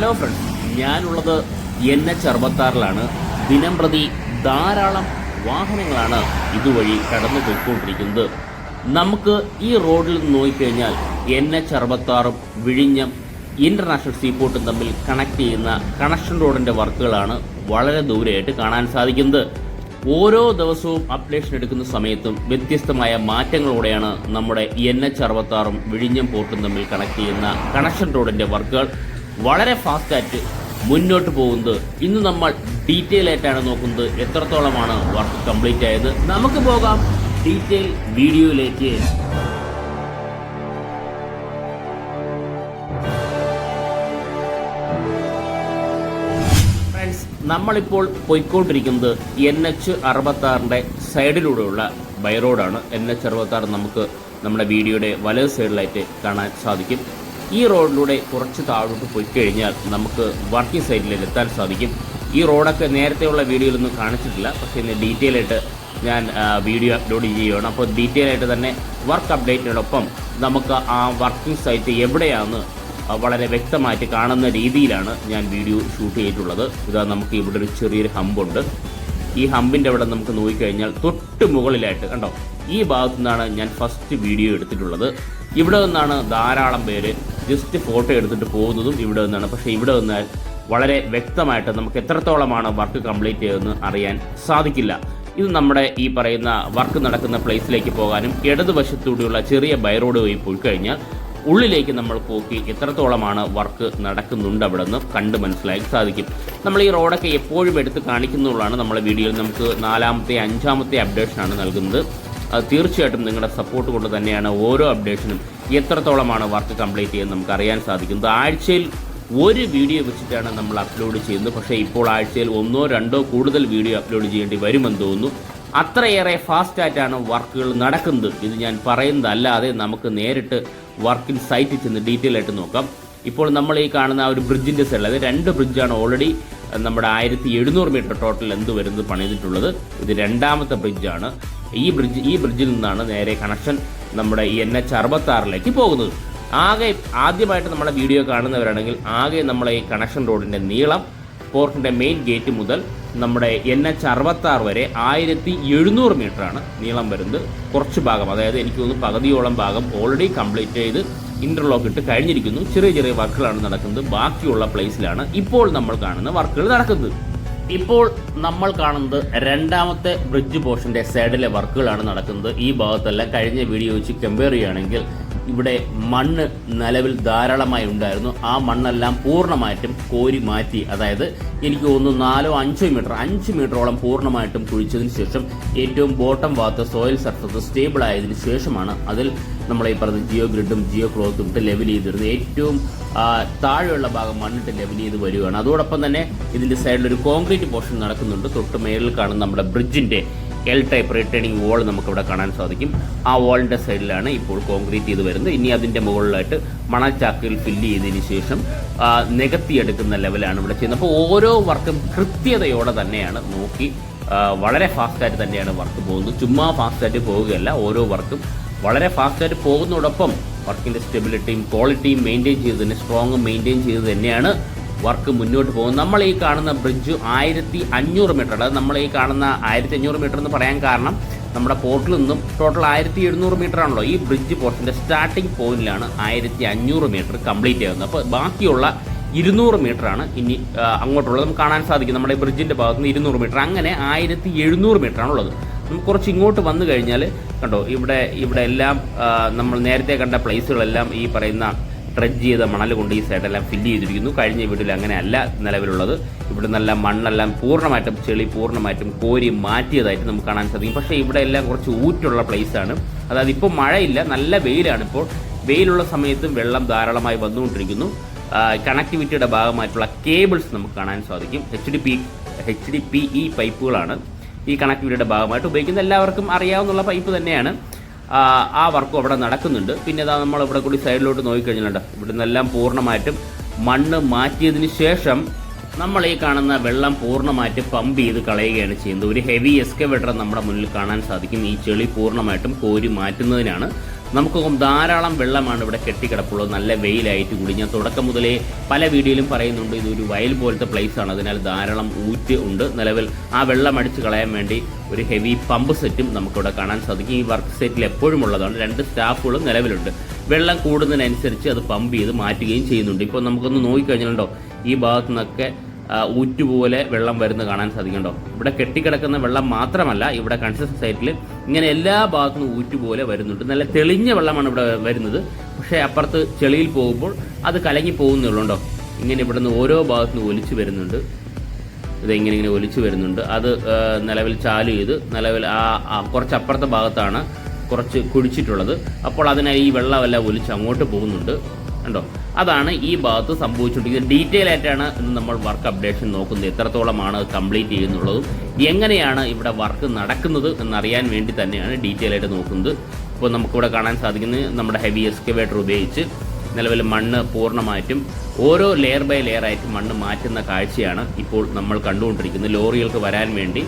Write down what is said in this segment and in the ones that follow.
Hello friends, ഞാനുള്ളത് NH66 ദിനം പ്രതി ധാരാളം വാഹനങ്ങളാണ് ഇതുവഴി കടന്നു പോയിക്കൊണ്ടിരിക്കുന്നത്. നമുക്ക് ഈ റോഡിൽ നിന്ന് നോക്കിക്കഴിഞ്ഞാൽ NH66 വിഴിഞ്ഞം ഇന്റർനാഷണൽ സീപോർട്ടും തമ്മിൽ കണക്ട് ചെയ്യുന്ന കണക്ഷൻ റോഡിന്റെ വർക്കുകളാണ് വളരെ ദൂരെയായിട്ട് കാണാൻ സാധിക്കുന്നത്. ഓരോ ദിവസവും അപ്ഡേഷൻ എടുക്കുന്ന സമയത്തും വ്യത്യസ്തമായ മാറ്റങ്ങളോടെയാണ് നമ്മുടെ NH66 വിഴിഞ്ഞം പോർട്ടും തമ്മിൽ കണക്ട് ചെയ്യുന്ന കണക്ഷൻ റോഡിന്റെ വർക്കുകൾ വളരെ ഫാസ്റ്റായിട്ട് മുന്നോട്ട് പോകുന്നത്. ഇന്ന് നമ്മൾ ഡീറ്റെയിൽ ആയിട്ടാണ് നോക്കുന്നത് എത്രത്തോളമാണ് വർക്ക് കംപ്ലീറ്റ് ആയത്. നമുക്ക് പോകാം ഡീറ്റെയിൽ വീഡിയോയിലേക്ക്. ഫ്രണ്ട്സ്, നമ്മളിപ്പോൾ പോയിക്കൊണ്ടിരിക്കുന്നത് NH66 സൈഡിലൂടെയുള്ള ബൈ റോഡാണ്. NH66 നമുക്ക് നമ്മുടെ വീഡിയോയുടെ വലത് സൈഡിലായിട്ട് കാണാൻ സാധിക്കും. ഈ റോഡിലൂടെ കുറച്ച് താഴോട്ട് പോയി കഴിഞ്ഞാൽ നമുക്ക് വർക്കിംഗ് സൈറ്റിലേക്ക് എത്താൻ സാധിക്കും. ഈ റോഡൊക്കെ നേരത്തെയുള്ള വീഡിയോയിലൊന്നും കാണിച്ചിട്ടില്ല, പക്ഷേ ഇന്ന് ഡീറ്റെയിൽ ആയിട്ട് ഞാൻ വീഡിയോ അപ്ലോഡ് ചെയ്യുകയാണ്. അപ്പോൾ ഡീറ്റെയിൽ ആയിട്ട് തന്നെ വർക്ക് അപ്ഡേറ്റിനോടൊപ്പം നമുക്ക് ആ വർക്കിംഗ് സൈറ്റ് എവിടെയാണെന്ന് വളരെ വ്യക്തമായിട്ട് കാണുന്ന രീതിയിലാണ് ഞാൻ വീഡിയോ ഷൂട്ട് ചെയ്തിട്ടുള്ളത്. ഇതാ നമുക്ക് ഇവിടെ ഒരു ചെറിയൊരു ഹമ്പുണ്ട്. ഈ ഹമ്പിൻ്റെ അവിടെ നമുക്ക് നോക്കിക്കഴിഞ്ഞാൽ തൊട്ട് മുകളിലായിട്ട് കണ്ടോ, ഈ ഭാഗത്തു നിന്നാണ് ഞാൻ ഫസ്റ്റ് വീഡിയോ എടുത്തിട്ടുള്ളത്. ഇവിടെ നിന്നാണ് ധാരാളം പേര് ജസ്റ്റ് ഫോട്ടോ എടുത്തിട്ട് പോകുന്നതും ഇവിടെ നിന്നാണ്. പക്ഷേ ഇവിടെ നിന്നാൽ വളരെ വ്യക്തമായിട്ട് നമുക്ക് എത്രത്തോളമാണ് വർക്ക് കംപ്ലീറ്റ് ചെയ്തതെന്ന് അറിയാൻ സാധിക്കില്ല. ഇത് നമ്മുടെ ഈ പറയുന്ന വർക്ക് നടക്കുന്ന പ്ലേസിലേക്ക് പോകാനും ഇടതുവശത്തൂടെയുള്ള ചെറിയ ബൈ റോഡ് വഴി പോയി കഴിഞ്ഞാൽ ഉള്ളിലേക്ക് നമ്മൾ പോക്കി എത്രത്തോളമാണ് വർക്ക് നടക്കുന്നുണ്ട് അവിടെ നിന്ന് കണ്ട് മനസ്സിലാക്കാൻ സാധിക്കും. നമ്മൾ ഈ റോഡൊക്കെ എപ്പോഴും എടുത്ത് കാണിക്കുന്നതാണ് നമ്മളെ വീഡിയോയിൽ. നമുക്ക് 4ാമത്തെ 5ാമത്തെ അപ്ഡേഷനാണ് നൽകുന്നത്. അത് തീർച്ചയായിട്ടും നിങ്ങളുടെ സപ്പോർട്ട് കൊണ്ട് തന്നെയാണ് ഓരോ അപ്ഡേഷനും എത്രത്തോളമാണ് വർക്ക് കംപ്ലീറ്റ് ചെയ്യുന്നത് നമുക്ക് അറിയാൻ സാധിക്കുന്നത്. ആഴ്ചയിൽ ഒരു വീഡിയോ വെച്ചിട്ടാണ് നമ്മൾ അപ്ലോഡ് ചെയ്യുന്നത്. പക്ഷേ ഇപ്പോൾ ആഴ്ചയിൽ 1 or 2 കൂടുതൽ വീഡിയോ അപ്ലോഡ് ചെയ്യേണ്ടി വരുമെന്ന് തോന്നുന്നു. അത്രയേറെ ഫാസ്റ്റായിട്ടാണ് വർക്കുകൾ നടക്കുന്നത്. ഇത് ഞാൻ പറയുന്നതല്ലാതെ നമുക്ക് നേരിട്ട് വർക്കിംഗ് സൈറ്റിൽ ചെന്ന് ഡീറ്റെയിൽ ആയിട്ട് നോക്കാം. ഇപ്പോൾ നമ്മൾ ഈ കാണുന്ന ഒരു ബ്രിഡ്ജിൻ്റെ സൈഡിൽ, അതായത് 2 ബ്രിഡ്ജാണ് ഓൾറെഡി നമ്മുടെ 1700 മീറ്റർ ടോട്ടൽ എന്ത് വരുന്നത് പണിതിട്ടുള്ളത്. ഇത് 2ാമത്തെ ബ്രിഡ്ജാണ്. ഈ ബ്രിഡ്ജിൽ നിന്നാണ് നേരെ കണക്ഷൻ നമ്മുടെ NH66 പോകുന്നത്. ആദ്യമായിട്ട് നമ്മുടെ വീഡിയോ കാണുന്നവരാണെങ്കിൽ ആകെ നമ്മളെ ഈ കണക്ഷൻ റോഡിൻ്റെ നീളം പോർട്ടിൻ്റെ മെയിൻ ഗേറ്റ് മുതൽ നമ്മുടെ NH66 വരെ 1700 മീറ്ററാണ് നീളം വരുന്നത്. കുറച്ച് ഭാഗം, അതായത് എനിക്ക് തോന്നുന്നു പകുതിയോളം ഭാഗം ഓൾറെഡി കംപ്ലീറ്റ് ചെയ്ത് ഇന്റർലോക്ക് ഇട്ട് കഴിഞ്ഞിരിക്കുന്നു. ചെറിയ ചെറിയ വർക്കുകളാണ് നടക്കുന്നത്. ബാക്കിയുള്ള പ്ലേസിലാണ് ഇപ്പോൾ നമ്മൾ കാണുന്ന വർക്കുകൾ നടക്കുന്നത്. ഇപ്പോൾ നമ്മൾ കാണുന്നത് 2ാമത്തെ ബ്രിഡ്ജ് പോർഷന്റെ സൈഡിലെ വർക്കുകളാണ് നടക്കുന്നത്. ഈ ഭാഗത്തെല്ലാം കഴിഞ്ഞ വീഡിയോ വെച്ച് കമ്പയർ ചെയ്യുകയാണെങ്കിൽ ഇവിടെ മണ്ണ് നിലവിൽ ധാരാളമായി ഉണ്ടായിരുന്നു. ആ മണ്ണെല്ലാം പൂർണ്ണമായിട്ടും കോരി മാറ്റി, അതായത് എനിക്ക് തോന്നുന്നു 4-5 മീറ്ററോളം പൂർണ്ണമായിട്ടും കുഴിച്ചതിന് ശേഷം ഏറ്റവും ബോട്ടം ഭാഗത്ത് സോയിൽ സർഫസ് സ്റ്റേബിൾ ആയതിനു ശേഷമാണ് അതിൽ നമ്മൾ ഈ പറഞ്ഞ ജിയോ ഗ്രിഡും ജിയോ ക്ലോത്തും ഇട്ട് ലെവൽ ചെയ്തിരുന്നത്. ഏറ്റവും താഴെയുള്ള ഭാഗം മണ്ണിട്ട് ലെവൽ ചെയ്ത് വരികയാണ്. അതോടൊപ്പം തന്നെ ഇതിൻ്റെ സൈഡിലൊരു കോൺക്രീറ്റ് പോർഷൻ നടക്കുന്നുണ്ട്. തൊട്ട് മേലിൽ കാണുന്ന നമ്മുടെ ബ്രിഡ്ജിൻ്റെ L ടൈപ്പ് റിട്ടേണിംഗ് വാൾ നമുക്കിവിടെ കാണാൻ സാധിക്കും. ആ വാളിൻ്റെ സൈഡിലാണ് ഇപ്പോൾ കോൺക്രീറ്റ് ചെയ്ത് വരുന്നത്. ഇനി അതിൻ്റെ മുകളിലായിട്ട് മണൽച്ചാക്കിൽ ഫില്ല് ചെയ്തതിന് ശേഷം നികത്തിയെടുക്കുന്ന ലെവലാണ് ഇവിടെ ചെയ്യുന്നത്. അപ്പോൾ ഓരോ വർക്കും കൃത്യതയോടെ തന്നെയാണ് നോക്കി വളരെ ഫാസ്റ്റായിട്ട് തന്നെയാണ് വർക്ക് പോകുന്നത്. ചുമ്മാ ഫാസ്റ്റായിട്ട് പോവുകയല്ല, ഓരോ വർക്കും വളരെ ഫാസ്റ്റായിട്ട് പോകുന്നതോടൊപ്പം വർക്കിൻ്റെ സ്റ്റെബിലിറ്റിയും ക്വാളിറ്റിയും മെയിൻറ്റെയിൻ ചെയ്ത് തന്നെ, സ്ട്രോങ് മെയിൻറ്റെയിൻ ചെയ്ത് തന്നെയാണ് വർക്ക് മുന്നോട്ട് പോകും. നമ്മൾ ഈ കാണുന്ന ബ്രിഡ്ജ് 1500 മീറ്റർ, അതായത് നമ്മൾ ഈ കാണുന്ന 1500 മീറ്റർ എന്ന് പറയാൻ കാരണം നമ്മുടെ പോർട്ടിൽ നിന്നും ടോട്ടൽ 1700 മീറ്റർ ആണല്ലോ. ഈ ബ്രിഡ്ജ് പോർട്ടിൻ്റെ സ്റ്റാർട്ടിംഗ് പോയിന്റിലാണ് 1500 മീറ്റർ കംപ്ലീറ്റ് ചെയ്യുന്നത്. അപ്പോൾ ബാക്കിയുള്ള 200 മീറ്ററാണ് ഇനി അങ്ങോട്ടുള്ളത്. നമുക്ക് കാണാൻ സാധിക്കും നമ്മുടെ ബ്രിഡ്ജിൻ്റെ ഭാഗത്ത് നിന്ന് 200 മീറ്റർ, അങ്ങനെ 1700 മീറ്ററാണുള്ളത്. നമുക്ക് കുറച്ച് ഇങ്ങോട്ട് വന്നു കഴിഞ്ഞാൽ കണ്ടോ, ഇവിടെ എല്ലാം നമ്മൾ നേരത്തെ കണ്ട പ്ലേസുകളെല്ലാം ഈ പറയുന്ന ഡ്രഡ്ജ് ചെയ്ത മണൽ കൊണ്ട് ഈ സൈഡെല്ലാം ഫില്ല് ചെയ്തിരിക്കുന്നു. കഴിഞ്ഞ വീട്ടിൽ അങ്ങനെ അല്ല നിലവിലുള്ളത്. ഇവിടെ നല്ല മണ്ണെല്ലാം പൂർണ്ണമായിട്ടും ചെളി പൂർണ്ണമായിട്ടും കോരി മാറ്റിയതായിട്ട് നമുക്ക് കാണാൻ സാധിക്കും. പക്ഷേ ഇവിടെ എല്ലാം കുറച്ച് ഊറ്റുള്ള പ്ലേസാണ്. അതായത് ഇപ്പോൾ മഴയില്ല, നല്ല വെയിലാണ്. ഇപ്പോൾ വെയിലുള്ള സമയത്തും വെള്ളം ധാരാളമായി വന്നുകൊണ്ടിരിക്കുന്നു. കണക്ടിവിറ്റിയുടെ ഭാഗമായിട്ടുള്ള കേബിൾസ് നമുക്ക് കാണാൻ സാധിക്കും. HDPE പൈപ്പുകളാണ് ഈ കണക്ടിവിറ്റിയുടെ ഭാഗമായിട്ട് ഉപയോഗിക്കുന്നത്. എല്ലാവർക്കും അറിയാവുന്ന പൈപ്പ് തന്നെയാണ്. ആ വർക്കും അവിടെ നടക്കുന്നുണ്ട്. പിന്നെ ഇതാ നമ്മൾ ഇവിടെ കൂടി സൈഡിലോട്ട് നോക്കിക്കഴിഞ്ഞാലുണ്ട്, ഇവിടെ നിന്നെല്ലാം പൂർണ്ണമായിട്ടും മണ്ണ് മാറ്റിയതിന് ശേഷം നമ്മൾ ഈ കാണുന്ന വെള്ളം പൂർണ്ണമായിട്ട് പമ്പ് ചെയ്ത് കളയുകയാണ് ചെയ്യുന്നത്. ഒരു ഹെവി എക്സ്കവേറ്റർ നമ്മുടെ മുന്നിൽ കാണാൻ സാധിക്കും. ഈ ചെളി പൂർണ്ണമായിട്ടും കോരി മാറ്റുന്നതിനാണ് നമുക്ക് ധാരാളം വെള്ളമാണ് ഇവിടെ കെട്ടിക്കിടപ്പുള്ളത്. നല്ല വെയിലായിട്ട് കൂടി ഞാൻ തുടക്കം മുതലേ പല വീഡിയോയിലും പറയുന്നുണ്ട്, ഇതൊരു വയൽ പോലത്തെ പ്ലേസാണ്. അതിനാൽ ധാരാളം ഊറ്റ് ഉണ്ട്. നിലവിൽ ആ വെള്ളം അടിച്ച് കളയാൻ വേണ്ടി ഒരു ഹെവി പമ്പ് സെറ്റും നമുക്കിവിടെ കാണാൻ സാധിക്കും. ഈ വർക്ക് സൈറ്റിൽ എപ്പോഴും ഉള്ളതാണ്. 2 സ്റ്റാഫുകളും നിലവിലുണ്ട്. വെള്ളം കൂടുന്നതിനനുസരിച്ച് അത് പമ്പ് ചെയ്ത് മാറ്റുകയും ചെയ്യുന്നുണ്ട്. ഇപ്പോൾ നമുക്കൊന്ന് നോക്കിക്കഴിഞ്ഞാലുണ്ടോ, ഈ ഭാഗത്തു നിന്നൊക്കെ ഊറ്റുപോലെ വെള്ളം വരുന്നത് കാണാൻ സാധിക്കുന്നുണ്ടോ. ഇവിടെ കെട്ടിക്കിടക്കുന്ന വെള്ളം മാത്രമല്ല, ഇവിടെ കൺസ്ട്രക്ഷൻ സൈറ്റിൽ ഇങ്ങനെ എല്ലാ ഭാഗത്തുനിന്നും ഊറ്റുപോലെ വരുന്നുണ്ട്. നല്ല തെളിഞ്ഞ വെള്ളമാണ് ഇവിടെ വരുന്നത്. പക്ഷേ അപ്പുറത്ത് ചെളിയിൽ പോകുമ്പോൾ അത് കലങ്ങി പോകുന്നുള്ളൂണ്ടോ. ഇങ്ങനെ ഇവിടുന്ന് ഓരോ ഭാഗത്തുനിന്ന് ഒലിച്ചു വരുന്നുണ്ട്. ഇങ്ങനെ ഒലിച്ചു വരുന്നുണ്ട്. അത് നിലവിൽ ചാല് ചെയ്ത് നിലവിൽ കുറച്ച് അപ്പുറത്തെ ഭാഗത്താണ് കുറച്ച് കുഴിച്ചിട്ടുള്ളത്. അപ്പോൾ അതിനായി ഈ വെള്ളമെല്ലാം ഒലിച്ച് അങ്ങോട്ട് പോകുന്നുണ്ട് കണ്ടോ. അതാണ് ഈ ഭാഗത്ത് സംഭവിച്ചുകൊണ്ടിരിക്കുന്നത്. ഡീറ്റെയിൽ ആയിട്ടാണ് ഇന്ന് നമ്മൾ വർക്ക് അപ്ഡേഷൻ നോക്കുന്നത്. എത്രത്തോളമാണ് കംപ്ലീറ്റ് ചെയ്യുന്നുള്ളതും എങ്ങനെയാണ് ഇവിടെ വർക്ക് നടക്കുന്നത് എന്നറിയാൻ വേണ്ടി തന്നെയാണ് ഡീറ്റെയിൽ ആയിട്ട് നോക്കുന്നത്. ഇപ്പോൾ നമുക്കിവിടെ കാണാൻ സാധിക്കുന്നത് നമ്മുടെ ഹെവി എക്സ്കവേറ്റർ ഉപയോഗിച്ച് നിലവിൽ മണ്ണ് പൂർണ്ണമായിട്ടും ഓരോ ലെയർ ബൈ ലെയർ ആയിട്ട് മണ്ണ് മാറ്റുന്ന കാഴ്ചയാണ് ഇപ്പോൾ നമ്മൾ കണ്ടുകൊണ്ടിരിക്കുന്നത്. ലോറികൾക്ക് വരാൻ വേണ്ടി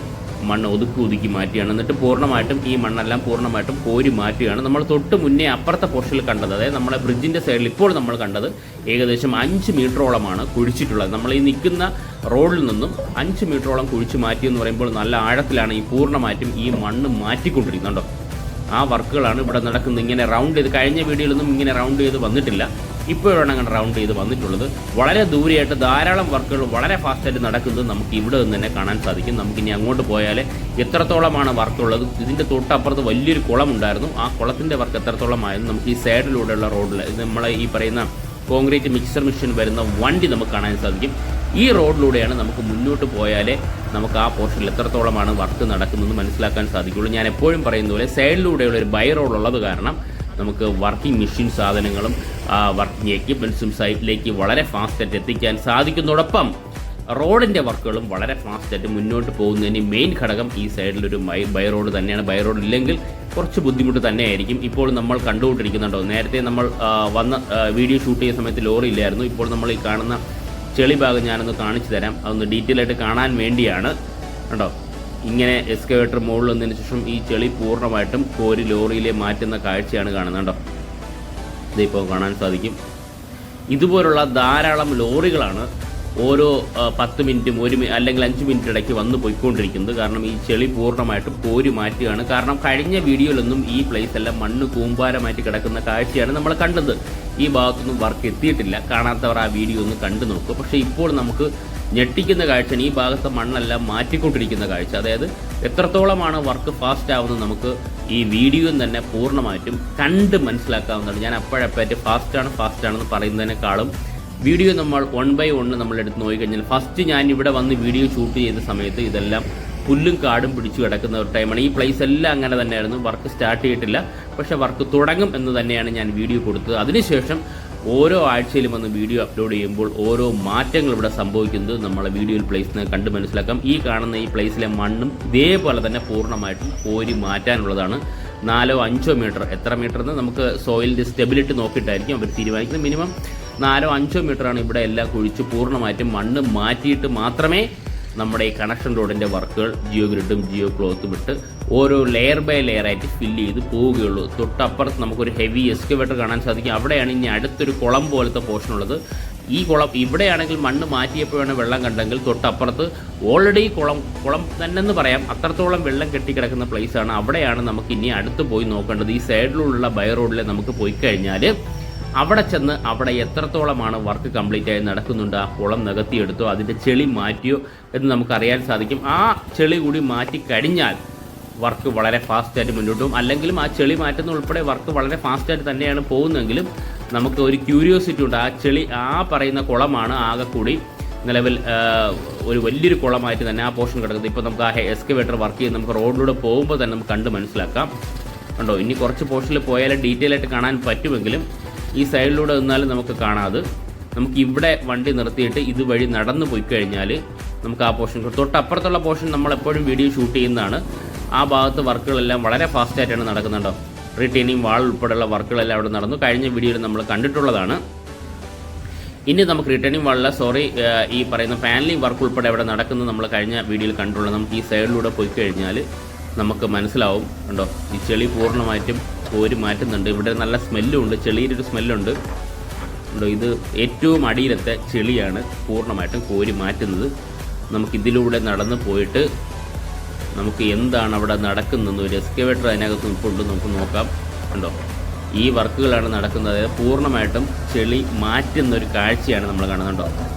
മണ്ണ് ഒതുക്കി മാറ്റുകയാണ്. എന്നിട്ട് പൂർണ്ണമായിട്ടും ഈ മണ്ണെല്ലാം പൂർണ്ണമായിട്ടും കോരി മാറ്റുകയാണ്. നമ്മൾ തൊട്ട് മുന്നേ അപ്പുറത്തെ പോർഷനിൽ കണ്ടത്, അതായത് നമ്മുടെ ബ്രിഡ്ജിൻ്റെ സൈഡിൽ ഇപ്പോൾ നമ്മൾ കണ്ടത് ഏകദേശം 5 മീറ്ററോളമാണ് കുഴിച്ചിട്ടുള്ളത്. നമ്മൾ ഈ നിൽക്കുന്ന റോഡിൽ നിന്നും 5 മീറ്ററോളം കുഴിച്ച് മാറ്റിയെന്ന് പറയുമ്പോൾ നല്ല ആഴത്തിലാണ് ഈ പൂർണ്ണമായിട്ടും ഈ മണ്ണ് മാറ്റിക്കൊണ്ടിരിക്കുന്നുണ്ടോ. ആ വർക്കുകളാണ് ഇവിടെ നടക്കുന്നത്. ഇങ്ങനെ റൗണ്ട് ചെയ്ത്, കഴിഞ്ഞ വീഡിയോയിലൊന്നും ഇങ്ങനെ റൗണ്ട് ചെയ്ത് വന്നിട്ടില്ല, ഇപ്പോഴാണ് അങ്ങനെ റൗണ്ട് ചെയ്ത് വന്നിട്ടുള്ളത്. വളരെ ദൂരെയായിട്ട് ധാരാളം വർക്കുകൾ വളരെ ഫാസ്റ്റായിട്ട് നടക്കുന്നത് നമുക്ക് ഇവിടെ നിന്ന് തന്നെ കാണാൻ സാധിക്കും. നമുക്കിനി അങ്ങോട്ട് പോയാൽ എത്രത്തോളമാണ് വർക്കുള്ളത്. ഇതിൻ്റെ തൊട്ടപ്പുറത്ത് വലിയൊരു കുളമുണ്ടായിരുന്നു. ആ കുളത്തിൻ്റെ വർക്ക് എത്രത്തോളമായിരുന്നു നമുക്ക് ഈ സൈഡിലൂടെയുള്ള റോഡിൽ, നമ്മളെ ഈ പറയുന്ന കോൺക്രീറ്റ് മിക്സർ മെഷീൻ വരുന്ന വണ്ടി നമുക്ക് കാണാൻ സാധിക്കും. ഈ റോഡിലൂടെയാണ് നമുക്ക് മുന്നോട്ട് പോയാലേ നമുക്ക് ആ പോർഷനിൽ എത്രത്തോളമാണ് വർക്ക് നടക്കുന്നതെന്ന് മനസ്സിലാക്കാൻ സാധിക്കുള്ളൂ. ഞാൻ എപ്പോഴും പറയുന്ന പോലെ സൈഡിലൂടെയുള്ള ഒരു ബൈ റോഡ് ഉള്ളത് കാരണം നമുക്ക് വർക്കിംഗ് മെഷീൻ സാധനങ്ങളും വർക്കിംഗ് എക്യുപ്മെൻറ്റ്സും സൈറ്റിലേക്ക് വളരെ ഫാസ്റ്റായിട്ട് എത്തിക്കാൻ സാധിക്കുന്നതോടൊപ്പം റോഡിൻ്റെ വർക്കുകളും വളരെ ഫാസ്റ്റായിട്ട് മുന്നോട്ട് പോകുന്നതിന് മെയിൻ ഘടകം ഈ സൈഡിലൊരു ബൈ റോഡ് തന്നെയാണ്. ബൈ റോഡ് ഇല്ലെങ്കിൽ കുറച്ച് ബുദ്ധിമുട്ട് തന്നെയായിരിക്കും. ഇപ്പോൾ നമ്മൾ കണ്ടുകൊണ്ടിരിക്കുന്നുണ്ടോ, നേരത്തെ നമ്മൾ വന്ന വീഡിയോ ഷൂട്ട് ചെയ്യുന്ന സമയത്ത് ലോറി ഇല്ലായിരുന്നു. ഇപ്പോൾ നമ്മൾ ഈ കാണുന്ന ചെളി ഭാഗം ഞാനൊന്ന് കാണിച്ചു തരാം. അതൊന്ന് ഡീറ്റെയിൽ ആയിട്ട് കാണാൻ വേണ്ടിയാണ് കണ്ടോ. ഇങ്ങനെ എക്സ്കവേറ്റർ മുകളിൽ വന്നതിന് ശേഷം ഈ ചെളി പൂർണ്ണമായിട്ടും കോരി ലോറിയിലെ മാറ്റുന്ന കാഴ്ചയാണ് കാണുന്നത് കണ്ടോ. ഇതിപ്പോൾ കാണാൻ സാധിക്കും. ഇതുപോലുള്ള ധാരാളം ലോറികളാണ് ഓരോ 10 മിനിറ്റും അല്ലെങ്കിൽ 5 മിനിറ്റ് ഇടയ്ക്ക് വന്ന് പോയിക്കൊണ്ടിരിക്കുന്നത്. കാരണം ഈ ചെളി പൂർണ്ണമായിട്ടും കോരി മാറ്റുകയാണ്. കാരണം കഴിഞ്ഞ വീഡിയോയിലൊന്നും ഈ പ്ലേസ് എല്ലാം മണ്ണ് കൂമ്പാരമായിട്ട് കിടക്കുന്ന കാഴ്ചയാണ് നമ്മൾ കണ്ടത്. ഈ ഭാഗത്തൊന്നും വർക്ക് എത്തിയിട്ടില്ല. കാണാത്തവർ ആ വീഡിയോ ഒന്ന് കണ്ടു നോക്കുക. പക്ഷേ ഇപ്പോൾ നമുക്ക് ഞെട്ടിക്കുന്ന കാഴ്ചയാണ് ഈ ഭാഗത്തെ മണ്ണെല്ലാം മാറ്റിക്കൊണ്ടിരിക്കുന്ന കാഴ്ച. അതായത് എത്രത്തോളമാണ് വർക്ക് ഫാസ്റ്റ് ആവുന്നത് നമുക്ക് ഈ വീഡിയോയിൽ തന്നെ പൂർണ്ണമായിട്ടും കണ്ട് മനസ്സിലാക്കാവുന്നതാണ്. ഞാൻ അപ്പോഴപ്പോഴായിട്ട് ഫാസ്റ്റാണെന്ന് പറയുന്നതിനേക്കാളും വീഡിയോ നമ്മൾ 1 by 1 നമ്മളെടുത്ത് നോക്കിക്കഴിഞ്ഞാൽ, ഫസ്റ്റ് ഞാൻ ഇവിടെ വന്ന് വീഡിയോ ഷൂട്ട് ചെയ്ത സമയത്ത് ഇതെല്ലാം പുല്ലും കാടും പിടിച്ചു കിടക്കുന്ന ഒരു ടൈമാണ്. ഈ പ്ലേസ് എല്ലാം അങ്ങനെ തന്നെയായിരുന്നു. വർക്ക് സ്റ്റാർട്ട് ചെയ്തിട്ടില്ല, പക്ഷേ വർക്ക് തുടങ്ങും എന്ന് തന്നെയാണ് ഞാൻ വീഡിയോ കൊടുത്തത്. അതിനുശേഷം ഓരോ ആഴ്ചയിലും വന്ന് വീഡിയോ അപ്ലോഡ് ചെയ്യുമ്പോൾ ഓരോ മാറ്റങ്ങൾ ഇവിടെ സംഭവിക്കുന്നത് നമ്മളെ വീഡിയോയിൽ പ്ലേസിനെ കണ്ട് മനസ്സിലാക്കാം. ഈ കാണുന്ന ഈ പ്ലേസിലെ മണ്ണും ഇതേപോലെ തന്നെ പൂർണ്ണമായിട്ടും കോരി മാറ്റാനുള്ളതാണ്. 4-5 മീറ്റർ, എത്ര മീറ്റർ എന്ന് നമുക്ക് സോയിലിൻ്റെ സ്റ്റെബിലിറ്റി നോക്കിയിട്ടായിരിക്കും അവർ തീരുമാനിക്കുന്നത്. മിനിമം 4-5 മീറ്ററാണ് ഇവിടെ എല്ലാം കുഴിച്ച് പൂർണ്ണമായിട്ടും മണ്ണ് മാറ്റിയിട്ട് മാത്രമേ നമ്മുടെ ഈ കണക്ഷൻ റോഡിൻ്റെ വർക്കുകൾ ജിയോ ഗ്രിഡും ജിയോ ക്ലോത്തും ഇട്ട് ഓരോ ലെയർ ബൈ ലെയർ ആയിട്ട് ഫില്ല് ചെയ്ത് പോവുകയുള്ളൂ. തൊട്ടപ്പുറത്ത് നമുക്കൊരു ഹെവി എക്സ്കവേറ്റർ കാണാൻ സാധിക്കും. അവിടെയാണ് ഇനി അടുത്തൊരു കുളം പോലത്തെ പോർഷൻ ഉള്ളത്. ഈ കുളം ഇവിടെയാണെങ്കിൽ മണ്ണ് മാറ്റിയപ്പോഴാണ് വെള്ളം കണ്ടെങ്കിൽ തൊട്ടപ്പുറത്ത് ഓൾറെഡി കുളം തന്നെന്ന് പറയാം, അത്രത്തോളം വെള്ളം കെട്ടിക്കിടക്കുന്ന പ്ലേസാണ്. അവിടെയാണ് നമുക്ക് ഇനി അടുത്ത് പോയി നോക്കേണ്ടത്. ഈ സൈഡിലുള്ള ബൈ റോഡിൽ നമുക്ക് പോയി കഴിഞ്ഞാൽ അവിടെ ചെന്ന് അവിടെ എത്രത്തോളമാണ് വർക്ക് കംപ്ലീറ്റ് ആയി നടക്കുന്നുണ്ട്, ആ കുളം നികത്തിയെടുത്തോ അതിൻ്റെ ചെളി മാറ്റിയോ എന്ന് നമുക്കറിയാൻ സാധിക്കും. ആ ചെളി കൂടി മാറ്റി കഴിഞ്ഞാൽ വർക്ക് വളരെ ഫാസ്റ്റായിട്ട് മുന്നോട്ട് പോകും. അല്ലെങ്കിലും ആ ചെളി മാറ്റുന്ന ഉൾപ്പെടെ വർക്ക് വളരെ ഫാസ്റ്റായിട്ട് തന്നെയാണ് പോകുന്നതെങ്കിലും നമുക്ക് ഒരു ക്യൂരിയോസിറ്റി ഉണ്ട്. ആ ചെളി, ആ പറയുന്ന കുളമാണ് ആകെ കൂടി നിലവിൽ ഒരു വലിയൊരു കുളമായിട്ട് തന്നെ ആ പോർഷൻ കിടക്കുന്നത്. ഇപ്പോൾ നമുക്ക് ആ എക്സ്കവേറ്റർ വർക്ക് ചെയ്ത് നമുക്ക് റോഡിലൂടെ പോകുമ്പോൾ തന്നെ നമുക്ക് കണ്ട് മനസ്സിലാക്കാം കണ്ടോ. ഇനി കുറച്ച് പോർഷനിൽ പോയാലും ഡീറ്റെയിൽ ആയിട്ട് കാണാൻ പറ്റുമെങ്കിലും ഈ സൈഡിലൂടെ നിന്നാലും നമുക്ക് കാണാതെ നമുക്ക് ഇവിടെ വണ്ടി നിർത്തിയിട്ട് ഇതുവഴി നടന്നു പോയി കഴിഞ്ഞാൽ നമുക്ക് ആ പോർഷൻ, തൊട്ടപ്പുറത്തുള്ള പോർഷൻ നമ്മളെപ്പോഴും വീഡിയോ ഷൂട്ട് ചെയ്യുന്നതാണ്. ആ ഭാഗത്ത് വർക്കുകളെല്ലാം വളരെ ഫാസ്റ്റായിട്ടാണ് നടക്കുന്നുണ്ടോ. റിട്ടേണിങ് വാൾ ഉൾപ്പെടെയുള്ള വർക്കുകളെല്ലാം അവിടെ നടന്നു. കഴിഞ്ഞ വീഡിയോയിൽ നമ്മൾ കണ്ടിട്ടുള്ളതാണ്. ഇനി നമുക്ക് റിട്ടേണിങ് വാളിലെ ഈ പറയുന്ന പാനലിംഗ് വർക്ക് ഉൾപ്പെടെ അവിടെ നടക്കുന്നത് നമ്മൾ കഴിഞ്ഞ വീഡിയോയിൽ കണ്ടിട്ടുള്ളത്. നമുക്ക് ഈ സൈഡിലൂടെ പോയി കഴിഞ്ഞാൽ നമുക്ക് മനസ്സിലാവും. കണ്ടോ, ഈ ചെളി പൂർണ്ണമായിട്ടും കോരി മാറ്റുന്നുണ്ട്. ഇവിടെ നല്ല സ്മെല്ലും ഉണ്ട്, ചെളിയുടെ ഒരു സ്മെല്ലുണ്ട്. കണ്ടോ, ഇത് ഏറ്റവും അടിയിലത്തെ ചെളിയാണ് പൂർണ്ണമായിട്ടും കോരി മാറ്റുന്നത്. നമുക്കിതിലൂടെ നടന്ന് പോയിട്ട് നമുക്ക് എന്താണ് അവിടെ നടക്കുന്നതെന്ന് ഒരു എക്സ്കവേറ്റർ അതിനകത്ത് നിൽപ്പുണ്ട്, നമുക്ക് നോക്കാം. കണ്ടോ, ഈ വർക്കുകളാണ് നടക്കുന്നത്. അതായത് പൂർണ്ണമായിട്ടും ചെളി മാറ്റുന്നൊരു കാഴ്ചയാണ് നമ്മൾ കാണുന്നുണ്ടോ.